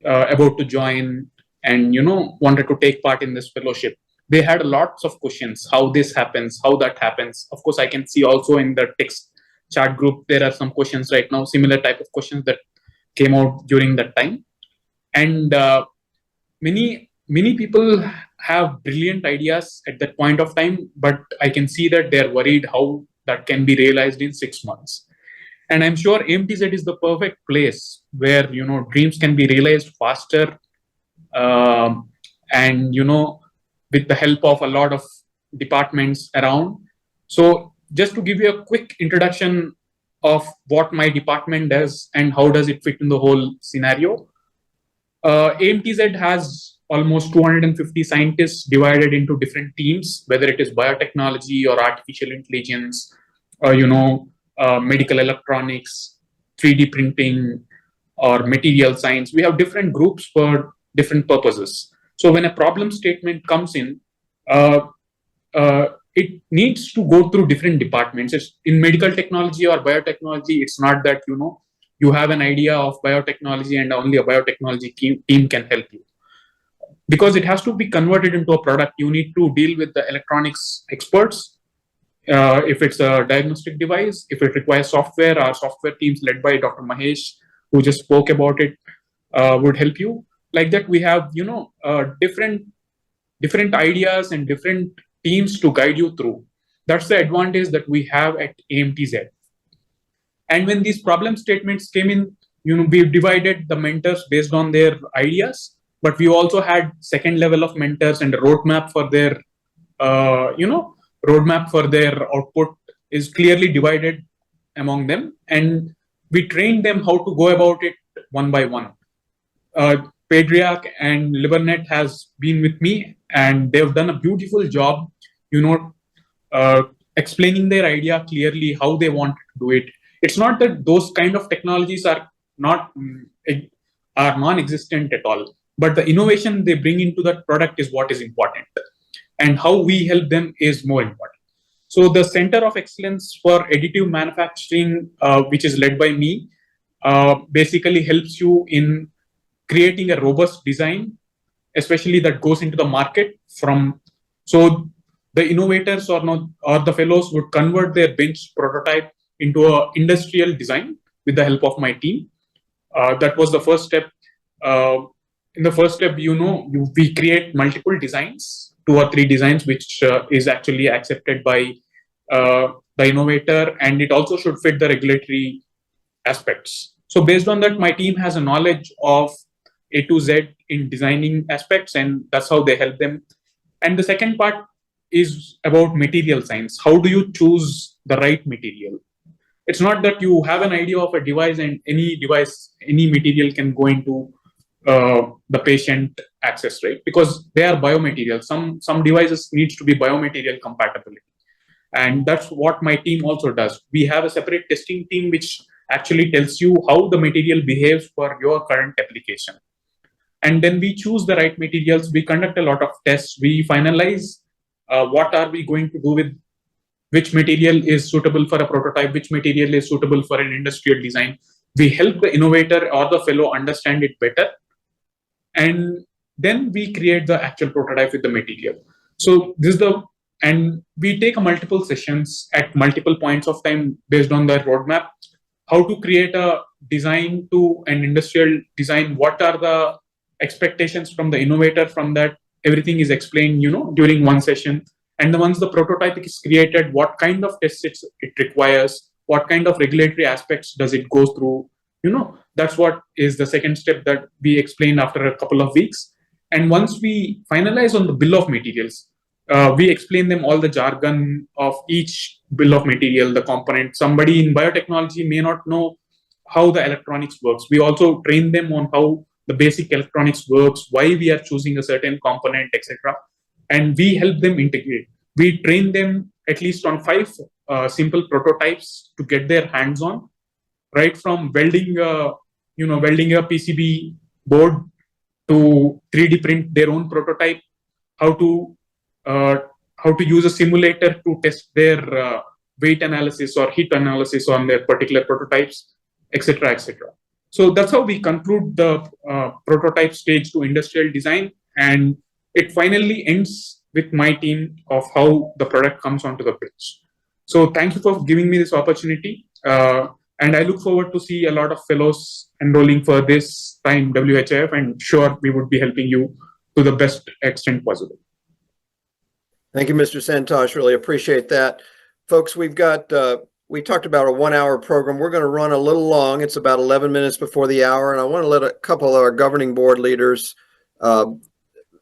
about to join and wanted to take part in this fellowship. They had lots of questions: how this happens, how that happens. Of course, I can see also in the text chat group there are some questions right now, similar type of questions that came out during that time. And many people have brilliant ideas at that point of time, but I can see that they're worried how that can be realized in 6 months. And I'm sure AMTZ is the perfect place where dreams can be realized faster, and with the help of a lot of departments around. So just to give you a quick introduction of what my department does and how does it fit in the whole scenario. AMTZ has almost 250 scientists divided into different teams, whether it is biotechnology or artificial intelligence or medical electronics, 3D printing, or material science. We have different groups for different purposes. So when a problem statement comes in, it needs to go through different departments. In medical technology or biotechnology, it's not that you have an idea of biotechnology and only a biotechnology team can help you. because it has to be converted into a product, you need to deal with the electronics experts. If it's a diagnostic device, if it requires software, our software teams led by Dr. Mahesh, who just spoke about it, would help you. Like that, we have different ideas and different teams to guide you through. That's the advantage that we have at AMTZ. And when these problem statements came in, we've divided the mentors based on their ideas, but we also had second level of mentors, and a roadmap for their, roadmap for their output is clearly divided among them. And we trained them how to go about it one by one. Patriarch and LiberNet has been with me, and they've done a beautiful job, explaining their idea clearly, how they want to do it. It's not that those kind of technologies are non-existent at all, but the innovation they bring into that product is what is important, and how we help them is more important. So the Center of Excellence for Additive Manufacturing, which is led by me, basically helps you in creating a robust design, especially that goes into the market so the innovators or the fellows would convert their bench prototype into an industrial design with the help of my team. That was the first step. In the first step, we create multiple designs, 2 or 3 designs, which is actually accepted by the innovator, and it also should fit the regulatory aspects. So based on that, my team has a knowledge of A to Z in designing aspects, and that's how they help them. And the second part is about material science. How do you choose the right material? It's not that you have an idea of a device and any material can go into the patient access, right? Because they are biomaterials. Some devices needs to be biomaterial compatibility. And that's what my team also does. We have a separate testing team which actually tells you how the material behaves for your current application. And then we choose the right materials. We conduct a lot of tests. We finalize what are we going to do with which material is suitable for a prototype, which material is suitable for an industrial design. We help the innovator or the fellow understand it better. And then we create the actual prototype with the material. So and we take multiple sessions at multiple points of time based on the roadmap, how to create a design to an industrial design, what are the expectations from the innovator from that, everything is explained, during one session. And once the prototype is created, what kind of tests it requires, what kind of regulatory aspects does it go through, that's what is the second step that we explain after a couple of weeks. And once we finalize on the bill of materials, we explain them all the jargon of each bill of material, the component. Somebody in biotechnology may not know how the electronics works. We also train them on how the basic electronics works, why we are choosing a certain component, etc. And we help them integrate. We train them at least on 5 simple prototypes to get their hands on, right from welding a PCB board to 3D print their own prototype, how to use a simulator to test their weight analysis or heat analysis on their particular prototypes, etc., etc. So that's how we conclude the prototype stage to industrial design, and it finally ends with my team of how the product comes onto the bench. So thank you for giving me this opportunity, and I look forward to see a lot of fellows enrolling for this time WHIF, and sure we would be helping you to the best extent possible. Thank you, Mr. Santosh. Really appreciate that. Folks, we talked about a 1-hour program. We're going to run a little long. It's about 11 minutes before the hour. And I want to let a couple of our governing board leaders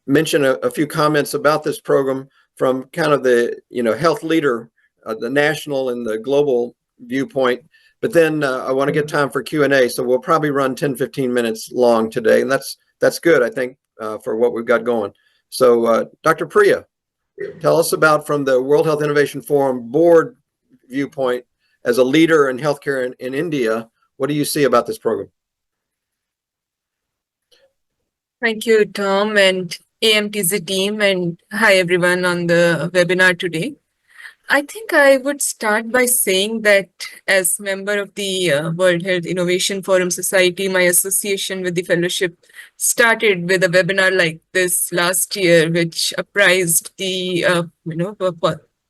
mention a few comments about this program from kind of the, health leader, the national and the global viewpoint. But then I want to get time for Q&A. So we'll probably run 10, 15 minutes long today. And that's good, I think, for what we've got going. So Dr. Priya, tell us about, from the World Health Innovation Forum board viewpoint, as a leader in healthcare in India, what do you see about this program? Thank you, Tom, and AMTZ team, and hi everyone on the webinar today. I think I would start by saying that as member of the World Health Innovation Forum Society, my association with the fellowship started with a webinar like this last year, which apprised the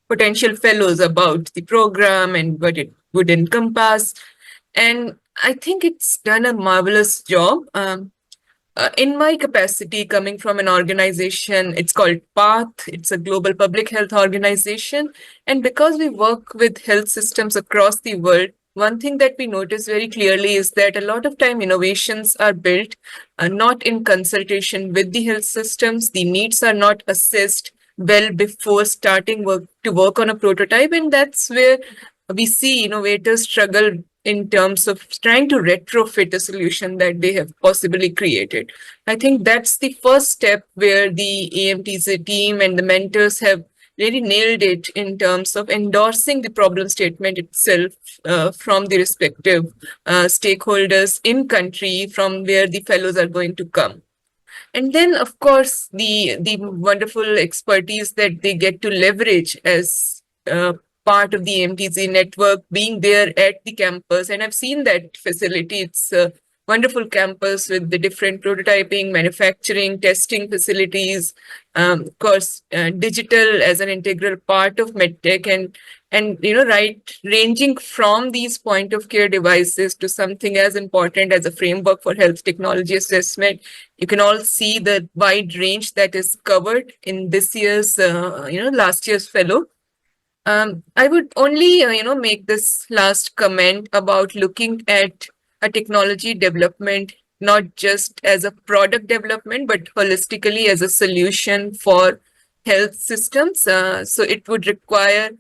potential fellows about the program and what it would encompass. And I think it's done a marvelous job. In my capacity, coming from an organization, it's called PATH, it's a global public health organization. And because we work with health systems across the world, one thing that we notice very clearly is that a lot of time innovations are built not in consultation with the health systems. The needs are not assessed well before starting to work on a prototype. And that's where we see innovators struggle in terms of trying to retrofit a solution that they have possibly created. I think that's the first step where the AMTZ team and the mentors have really nailed it in terms of endorsing the problem statement itself from the respective stakeholders in country from where the fellows are going to come. And then, of course, the wonderful expertise that they get to leverage as part of the MTZ network, being there at the campus. And I've seen that facility. It's a wonderful campus with the different prototyping, manufacturing, testing facilities. Of course, digital as an integral part of medtech, and ranging from these point of care devices to something as important as a framework for health technology assessment. You can all see the wide range that is covered in this year's last year's fellow. I would only make this last comment about looking at a technology development not just as a product development but holistically as a solution for health systems. So it would require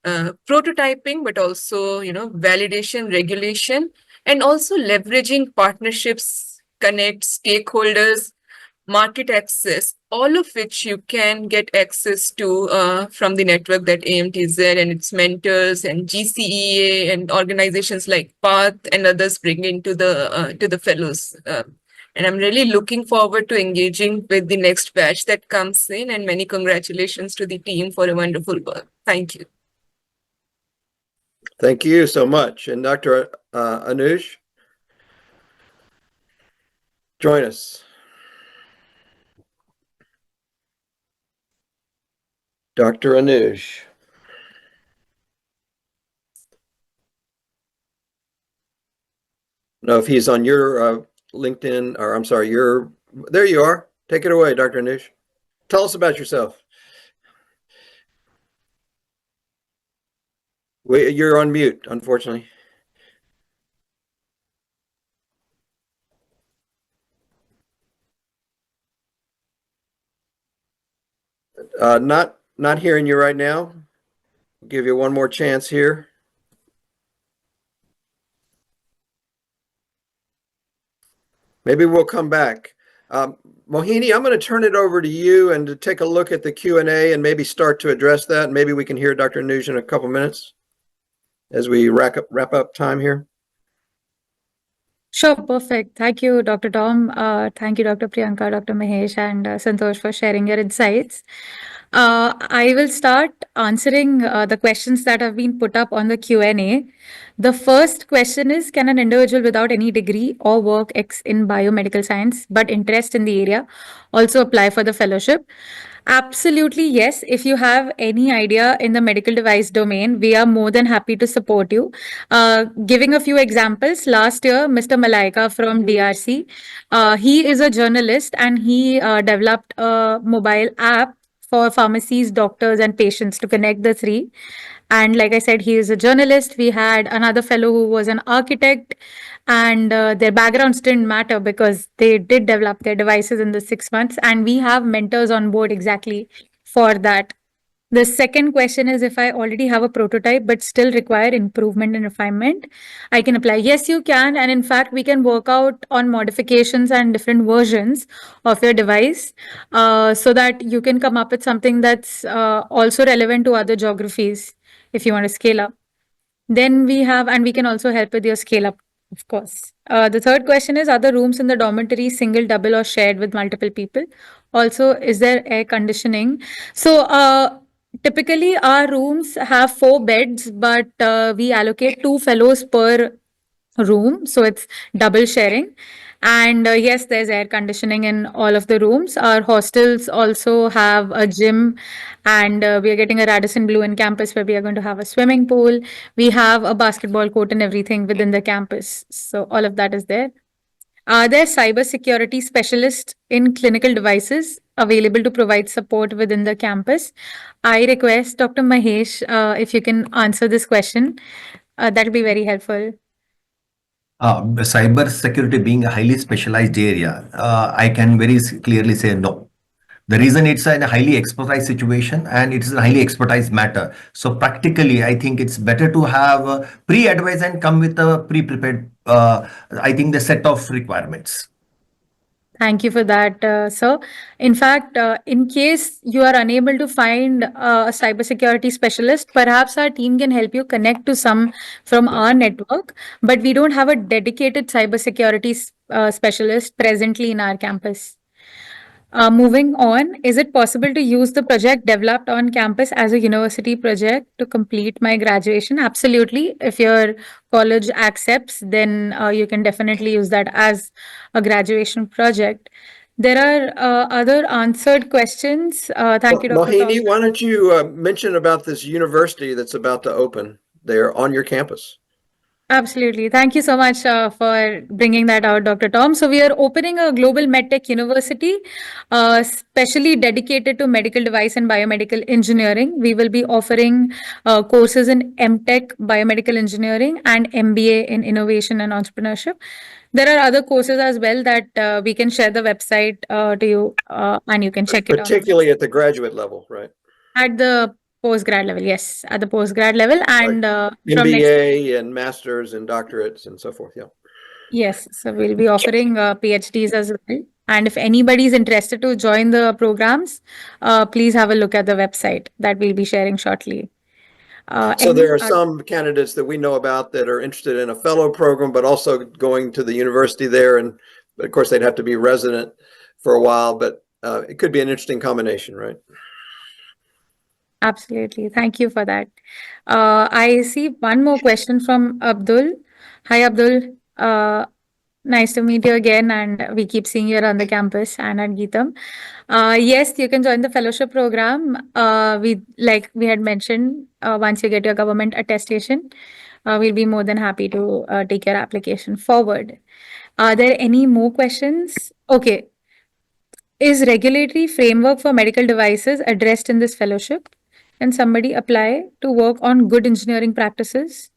prototyping, but also validation, regulation, and also leveraging partnerships, connect stakeholders, market access, all of which you can get access to from the network that AMTZ and its mentors and GCEA and organizations like PATH and others bring into the fellows. And I'm really looking forward to engaging with the next batch that comes in, and many congratulations to the team for a wonderful work. Thank you. Thank you so much. And Dr. Anuj, join us. Dr. Anuj. Know if he's on your LinkedIn, or I'm sorry, there you are. Take it away, Dr. Anuj. Tell us about yourself. You're on mute, unfortunately. Not hearing you right now. I'll give you one more chance here. Maybe we'll come back. Mohini, I'm going to turn it over to you and to take a look at the Q&A and maybe start to address that. Maybe we can hear Dr. Anuj in a couple minutes as we wrap up time here. Sure, perfect. Thank you, Dr. Tom. Thank you, Dr. Priyanka, Dr. Mahesh, and Santosh for sharing your insights. I will start answering the questions that have been put up on the Q&A. The first question is, can an individual without any degree or work in biomedical science but interest in the area also apply for the fellowship? Absolutely, yes. If you have any idea in the medical device domain, we are more than happy to support you. Giving a few examples, last year, Mr. Malaika from DRC, he is a journalist and he developed a mobile app for pharmacies, doctors, and patients to connect the three. And like I said, he is a journalist. We had another fellow who was an architect, and their backgrounds didn't matter because they did develop their devices in the 6 months. And we have mentors on board exactly for that. The second question is, if I already have a prototype but still require improvement and refinement, I can apply. Yes, you can. And in fact, we can work out on modifications and different versions of your device so that you can come up with something that's also relevant to other geographies if you want to scale up. Then we have, and we can also help with your scale up, of course. The third question is, are the rooms in the dormitory single, double, or shared with multiple people? Also, is there air conditioning? So, Typically, our rooms have 4 beds, but we allocate 2 fellows per room, so it's double sharing. And yes, there's air conditioning in all of the rooms. Our hostels also have a gym, and we are getting a Radisson Blue in campus where we are going to have a swimming pool. We have a basketball court and everything within the campus. So all of that is there. Are there cybersecurity specialists in clinical devices available to provide support within the campus? I request Dr. Mahesh, if you can answer this question, that will be very helpful. Cyber security being a highly specialized area, I can very clearly say no. The reason it's a highly expertise situation and it is a highly expertise matter. So practically, I think it's better to have pre-advise and come with a pre-prepared, I think the set of requirements. Thank you for that, sir. In fact, in case you are unable to find a cybersecurity specialist, perhaps our team can help you connect to some from our network, but we don't have a dedicated cybersecurity specialist presently in our campus. Moving on, is it possible to use the project developed on campus as a university project to complete my graduation? Absolutely. If your college accepts, then you can definitely use that as a graduation project. There are other answered questions. Thank you, Dr. Mohini, Tom. why don't you mention about this university that's about to open there on your campus? Absolutely. Thank you so much for bringing that out, Dr. Tom. So we are opening a global medtech university, specially dedicated to medical device and biomedical engineering. We will be offering courses in MTech, biomedical engineering, and MBA in innovation and entrepreneurship. There are other courses as well that we can share the website to you, and you can check it out. Particularly at the graduate level, right? At the postgrad level, yes, at the postgrad level, and from next. MBA and masters and doctorates and so forth. Yeah. Yes, so we'll be offering PhDs as well. And if anybody is interested to join the programs, please have a look at the website that we'll be sharing shortly. So there are some candidates that we know about that are interested in a fellow program, but also going to the university there. And of course, they'd have to be resident for a while, but it could be an interesting combination, right? Absolutely. Thank you for that. I see one more question from Abdul. Hi, Abdul. Nice to meet you again. And we keep seeing you around the campus and at Geetam. Yes, you can join the fellowship program. Like we had mentioned, once you get your government attestation, we'll be more than happy to take your application forward. Are there any more questions? Okay. Is regulatory framework for medical devices addressed in this fellowship? Can somebody apply to work on good engineering practices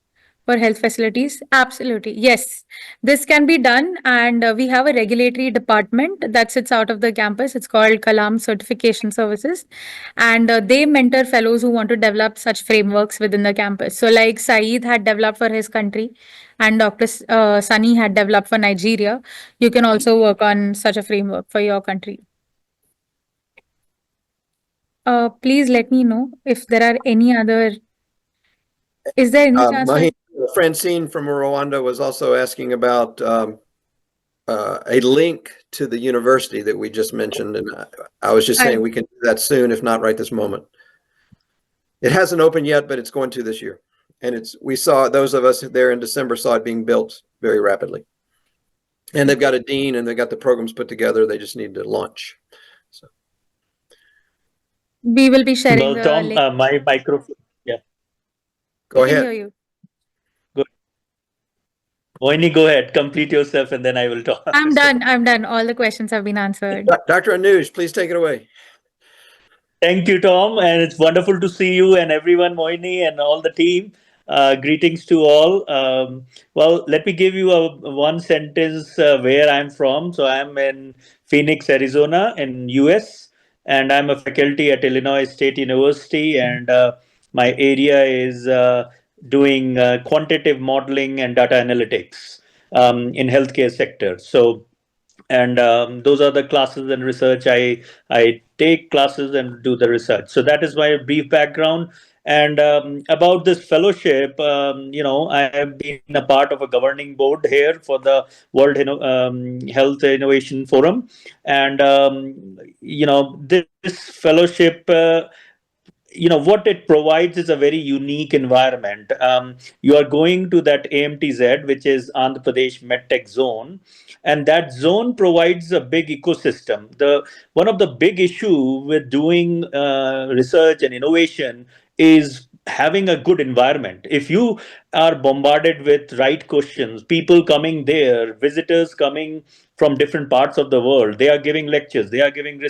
for health facilities? Absolutely. Yes, this can be done. And we have a regulatory department that sits out of the campus. It's called Kalam Certification Services. And they mentor fellows who want to develop such frameworks within the campus. So like Saeed had developed for his country and Dr. Sunny had developed for Nigeria, you can also work on such a framework for your country. Please let me know if there are any other. Is there any chance? Francine from Rwanda was also asking about a link to the university that we just mentioned, and I was just saying we can do that soon, if not right this moment. It hasn't opened yet, but it's going to this year, and we saw, those of us there in December saw it being built very rapidly, and they've got a dean and they've got the programs put together. They just need to launch. So we will be sharing the Tom, link. my microphone. Yeah. Go ahead. I can hear you. Good. Mohini, go ahead. Complete yourself, and then I will talk. I'm done. I'm done. All the questions have been answered. Dr. Anuj, please take it away. Thank you, Tom, and it's wonderful to see you and everyone, Mohini, and all the team. Greetings to all. Well, let me give you a one sentence where I'm from. So I'm in Phoenix, Arizona, in US, and I'm a faculty at Illinois State University, and my area is doing quantitative modeling and data analytics in healthcare sector. So, and those are the classes and research I take classes and do the research. So that is my brief background. And about this fellowship, I have been a part of a governing board here for the World Health Innovation Forum. And, this fellowship what it provides is a very unique environment. You are going to that AMTZ, which is Andhra Pradesh MedTech Zone, and that zone provides a big ecosystem. The one of the big issue with doing research and innovation is having a good environment. If you are bombarded with right questions, people coming there, visitors coming from different parts of the world, they are giving lectures, they are giving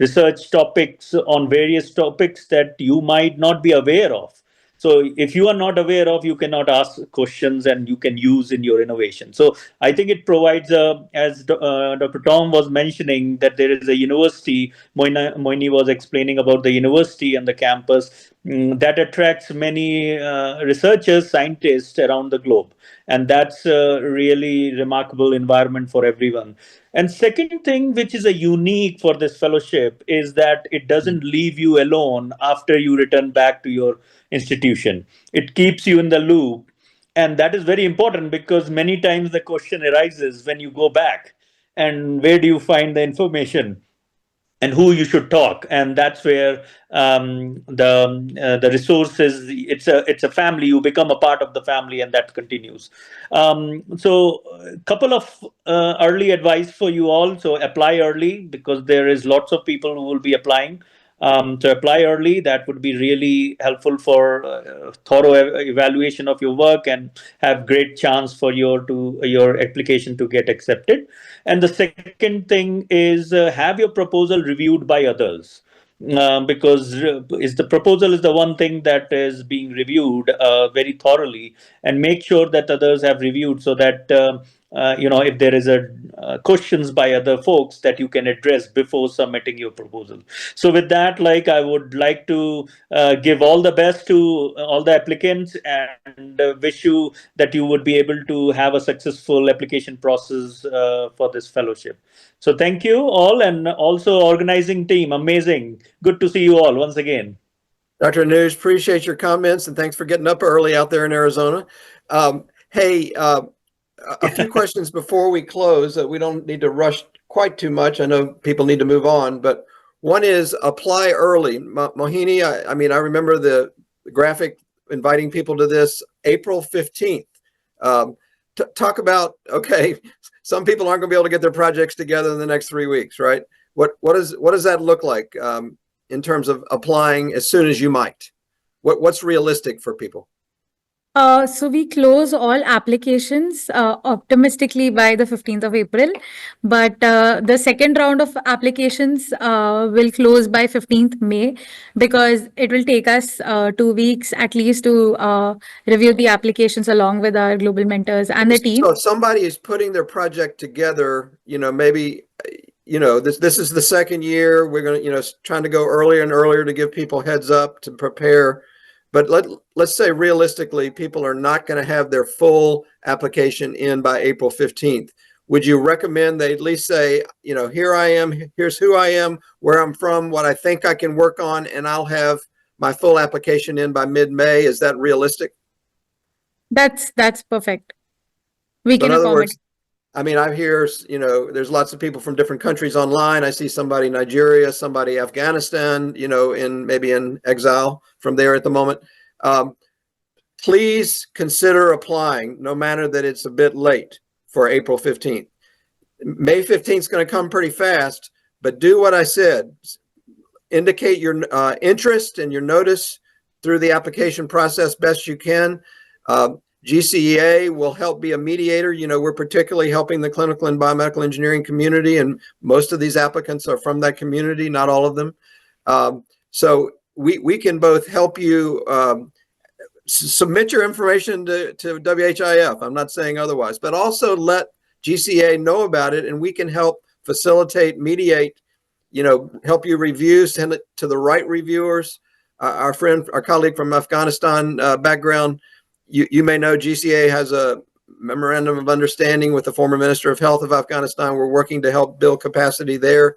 research topics on various topics that you might not be aware of. So if you are not aware of, you cannot ask questions and you can use in your innovation. So I think it provides as Dr. Tom was mentioning, that there is a university. Moini was explaining about the university and the campus that attracts many researchers, scientists around the globe, and that's a really remarkable environment for everyone. And second thing, which is a unique for this fellowship, is that it doesn't leave you alone after you return back to your institution. It keeps you in the loop. And that is very important, because many times the question arises when you go back, and where do you find the information and who you should talk. And that's where the resources, it's a family. You become a part of the family, and that continues. So a couple of early advice for you all. So apply early, because there is lots of people who will be applying. To apply early, that would be really helpful for thorough evaluation of your work, and have great chance for your application to get accepted. And the second thing is, have your proposal reviewed by others. Because is the proposal is the one thing that is being reviewed very thoroughly, and make sure that others have reviewed, so that if there is a questions by other folks, that you can address before submitting your proposal. So with that, I would like to give all the best to all the applicants, and wish you that you would be able to have a successful application process for this fellowship. So thank you all, and also organizing team, amazing. Good to see you all once again. Dr. News, appreciate your comments, and thanks for getting up early out there in Arizona. Hey, a few questions before we close. We don't need to rush quite too much. I know people need to move on, but one is apply early. Mohini, I mean, I remember the graphic inviting people to this April 15th. Talk about, okay, some people aren't going to be able to get their projects together in the next 3 weeks, right? What does that look like in terms of applying as soon as you might? What's realistic for people? So we close all applications optimistically by the 15th of April, but the second round of applications will close by 15th May, because it will take us 2 weeks at least to review the applications along with our global mentors and the team. So if somebody is putting their project together, maybe, this is the second year, we're going to, trying to go earlier and earlier to give people heads up to prepare. But let's say realistically, people are not going to have their full application in by April 15th. Would you recommend they at least say, here I am, here's who I am, where I'm from, what I think I can work on, and I'll have my full application in by mid-May? Is that realistic? That's perfect. We can in other accommodate. words, I mean, I hear, there's lots of people from different countries online. I see somebody Nigeria, somebody Afghanistan, maybe in exile from there at the moment. Please consider applying, no matter that it's a bit late, for April 15th. May 15th is going to come pretty fast, but do what I said. Indicate your interest and your notice through the application process best you can. GCEA will help be a mediator. We're particularly helping the clinical and biomedical engineering community, and most of these applicants are from that community, not all of them. So we can both help you submit your information to WHIF. I'm not saying otherwise, but also let GCEA know about it, and we can help facilitate, mediate, help you review, send it to the right reviewers. Our colleague from Afghanistan background, you may know GCEA has a memorandum of understanding with the former Minister of Health of Afghanistan. We're working to help build capacity there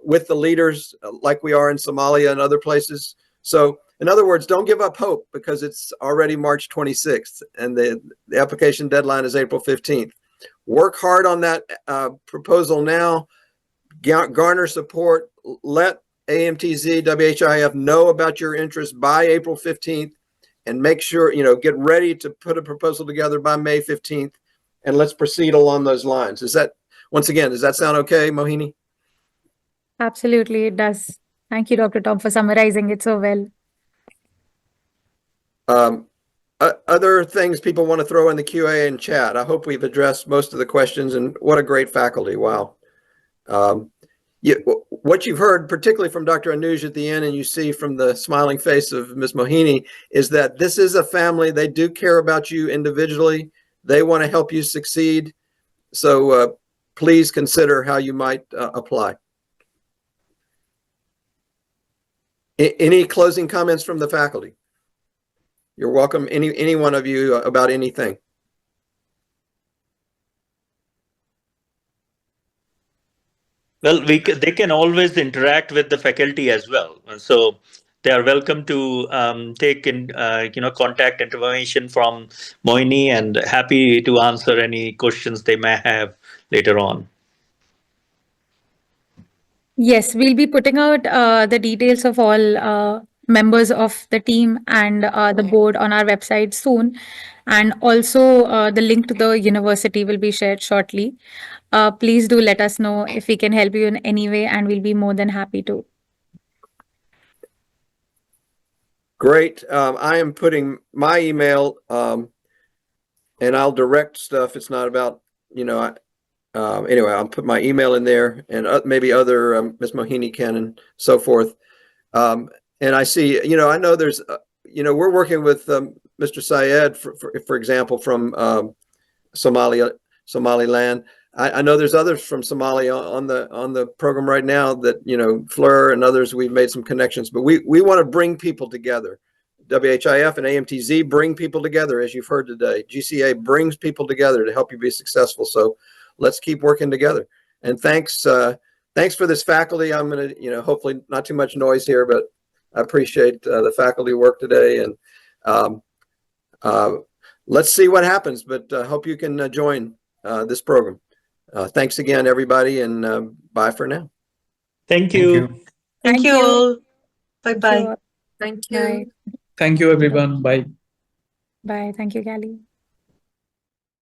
with the leaders like we are in Somalia and other places. So in other words, don't give up hope, because it's already March 26th and the application deadline is April 15th. Work hard on that proposal now, garner support, let AMTZ, WHIF know about your interest by April 15th and make sure, get ready to put a proposal together by May 15th, and let's proceed along those lines. Once again, does that sound okay, Mohini? Absolutely, it does. Thank you, Dr. Tom, for summarizing it so well. Other things people want to throw in the QA and chat. I hope we've addressed most of the questions, and what a great faculty. Wow. What you've heard, particularly from Dr. Anuj at the end, and you see from the smiling face of Ms. Mohini, is that this is a family. They do care about you individually. They want to help you succeed. So please consider how you might apply. Any closing comments from the faculty? You're welcome, any one of you, about anything. Well, they can always interact with the faculty as well. So they are welcome to take in, contact information from Moini, and happy to answer any questions they may have later on. Yes, we'll be putting out the details of all members of the team and the board on our website soon. And also the link to the university will be shared shortly. Please do let us know if we can help you in any way, and we'll be more than happy to. Great. I am putting my email, and I'll direct stuff. It's not about, anyway, I'll put my email in there, and maybe other Ms. Mohini can, and so forth. And I see, I know there's, we're working with Mr. Syed, for example, from Somaliland. I know there's others from Somalia on the program right now that, Fleur and others, we've made some connections, but we want to bring people together. WHIF and AMTZ bring people together, as you've heard today. GCEA brings people together to help you be successful. So let's keep working together. And thanks for this faculty. I'm going to, hopefully not too much noise here, but I appreciate the faculty work today. And let's see what happens, but I hope you can join this program. Thanks again, everybody, and bye for now. Thank you. Thank you all. Bye-bye. Thank you. Thank you, everyone. Bye. Bye. Thank you, Callie.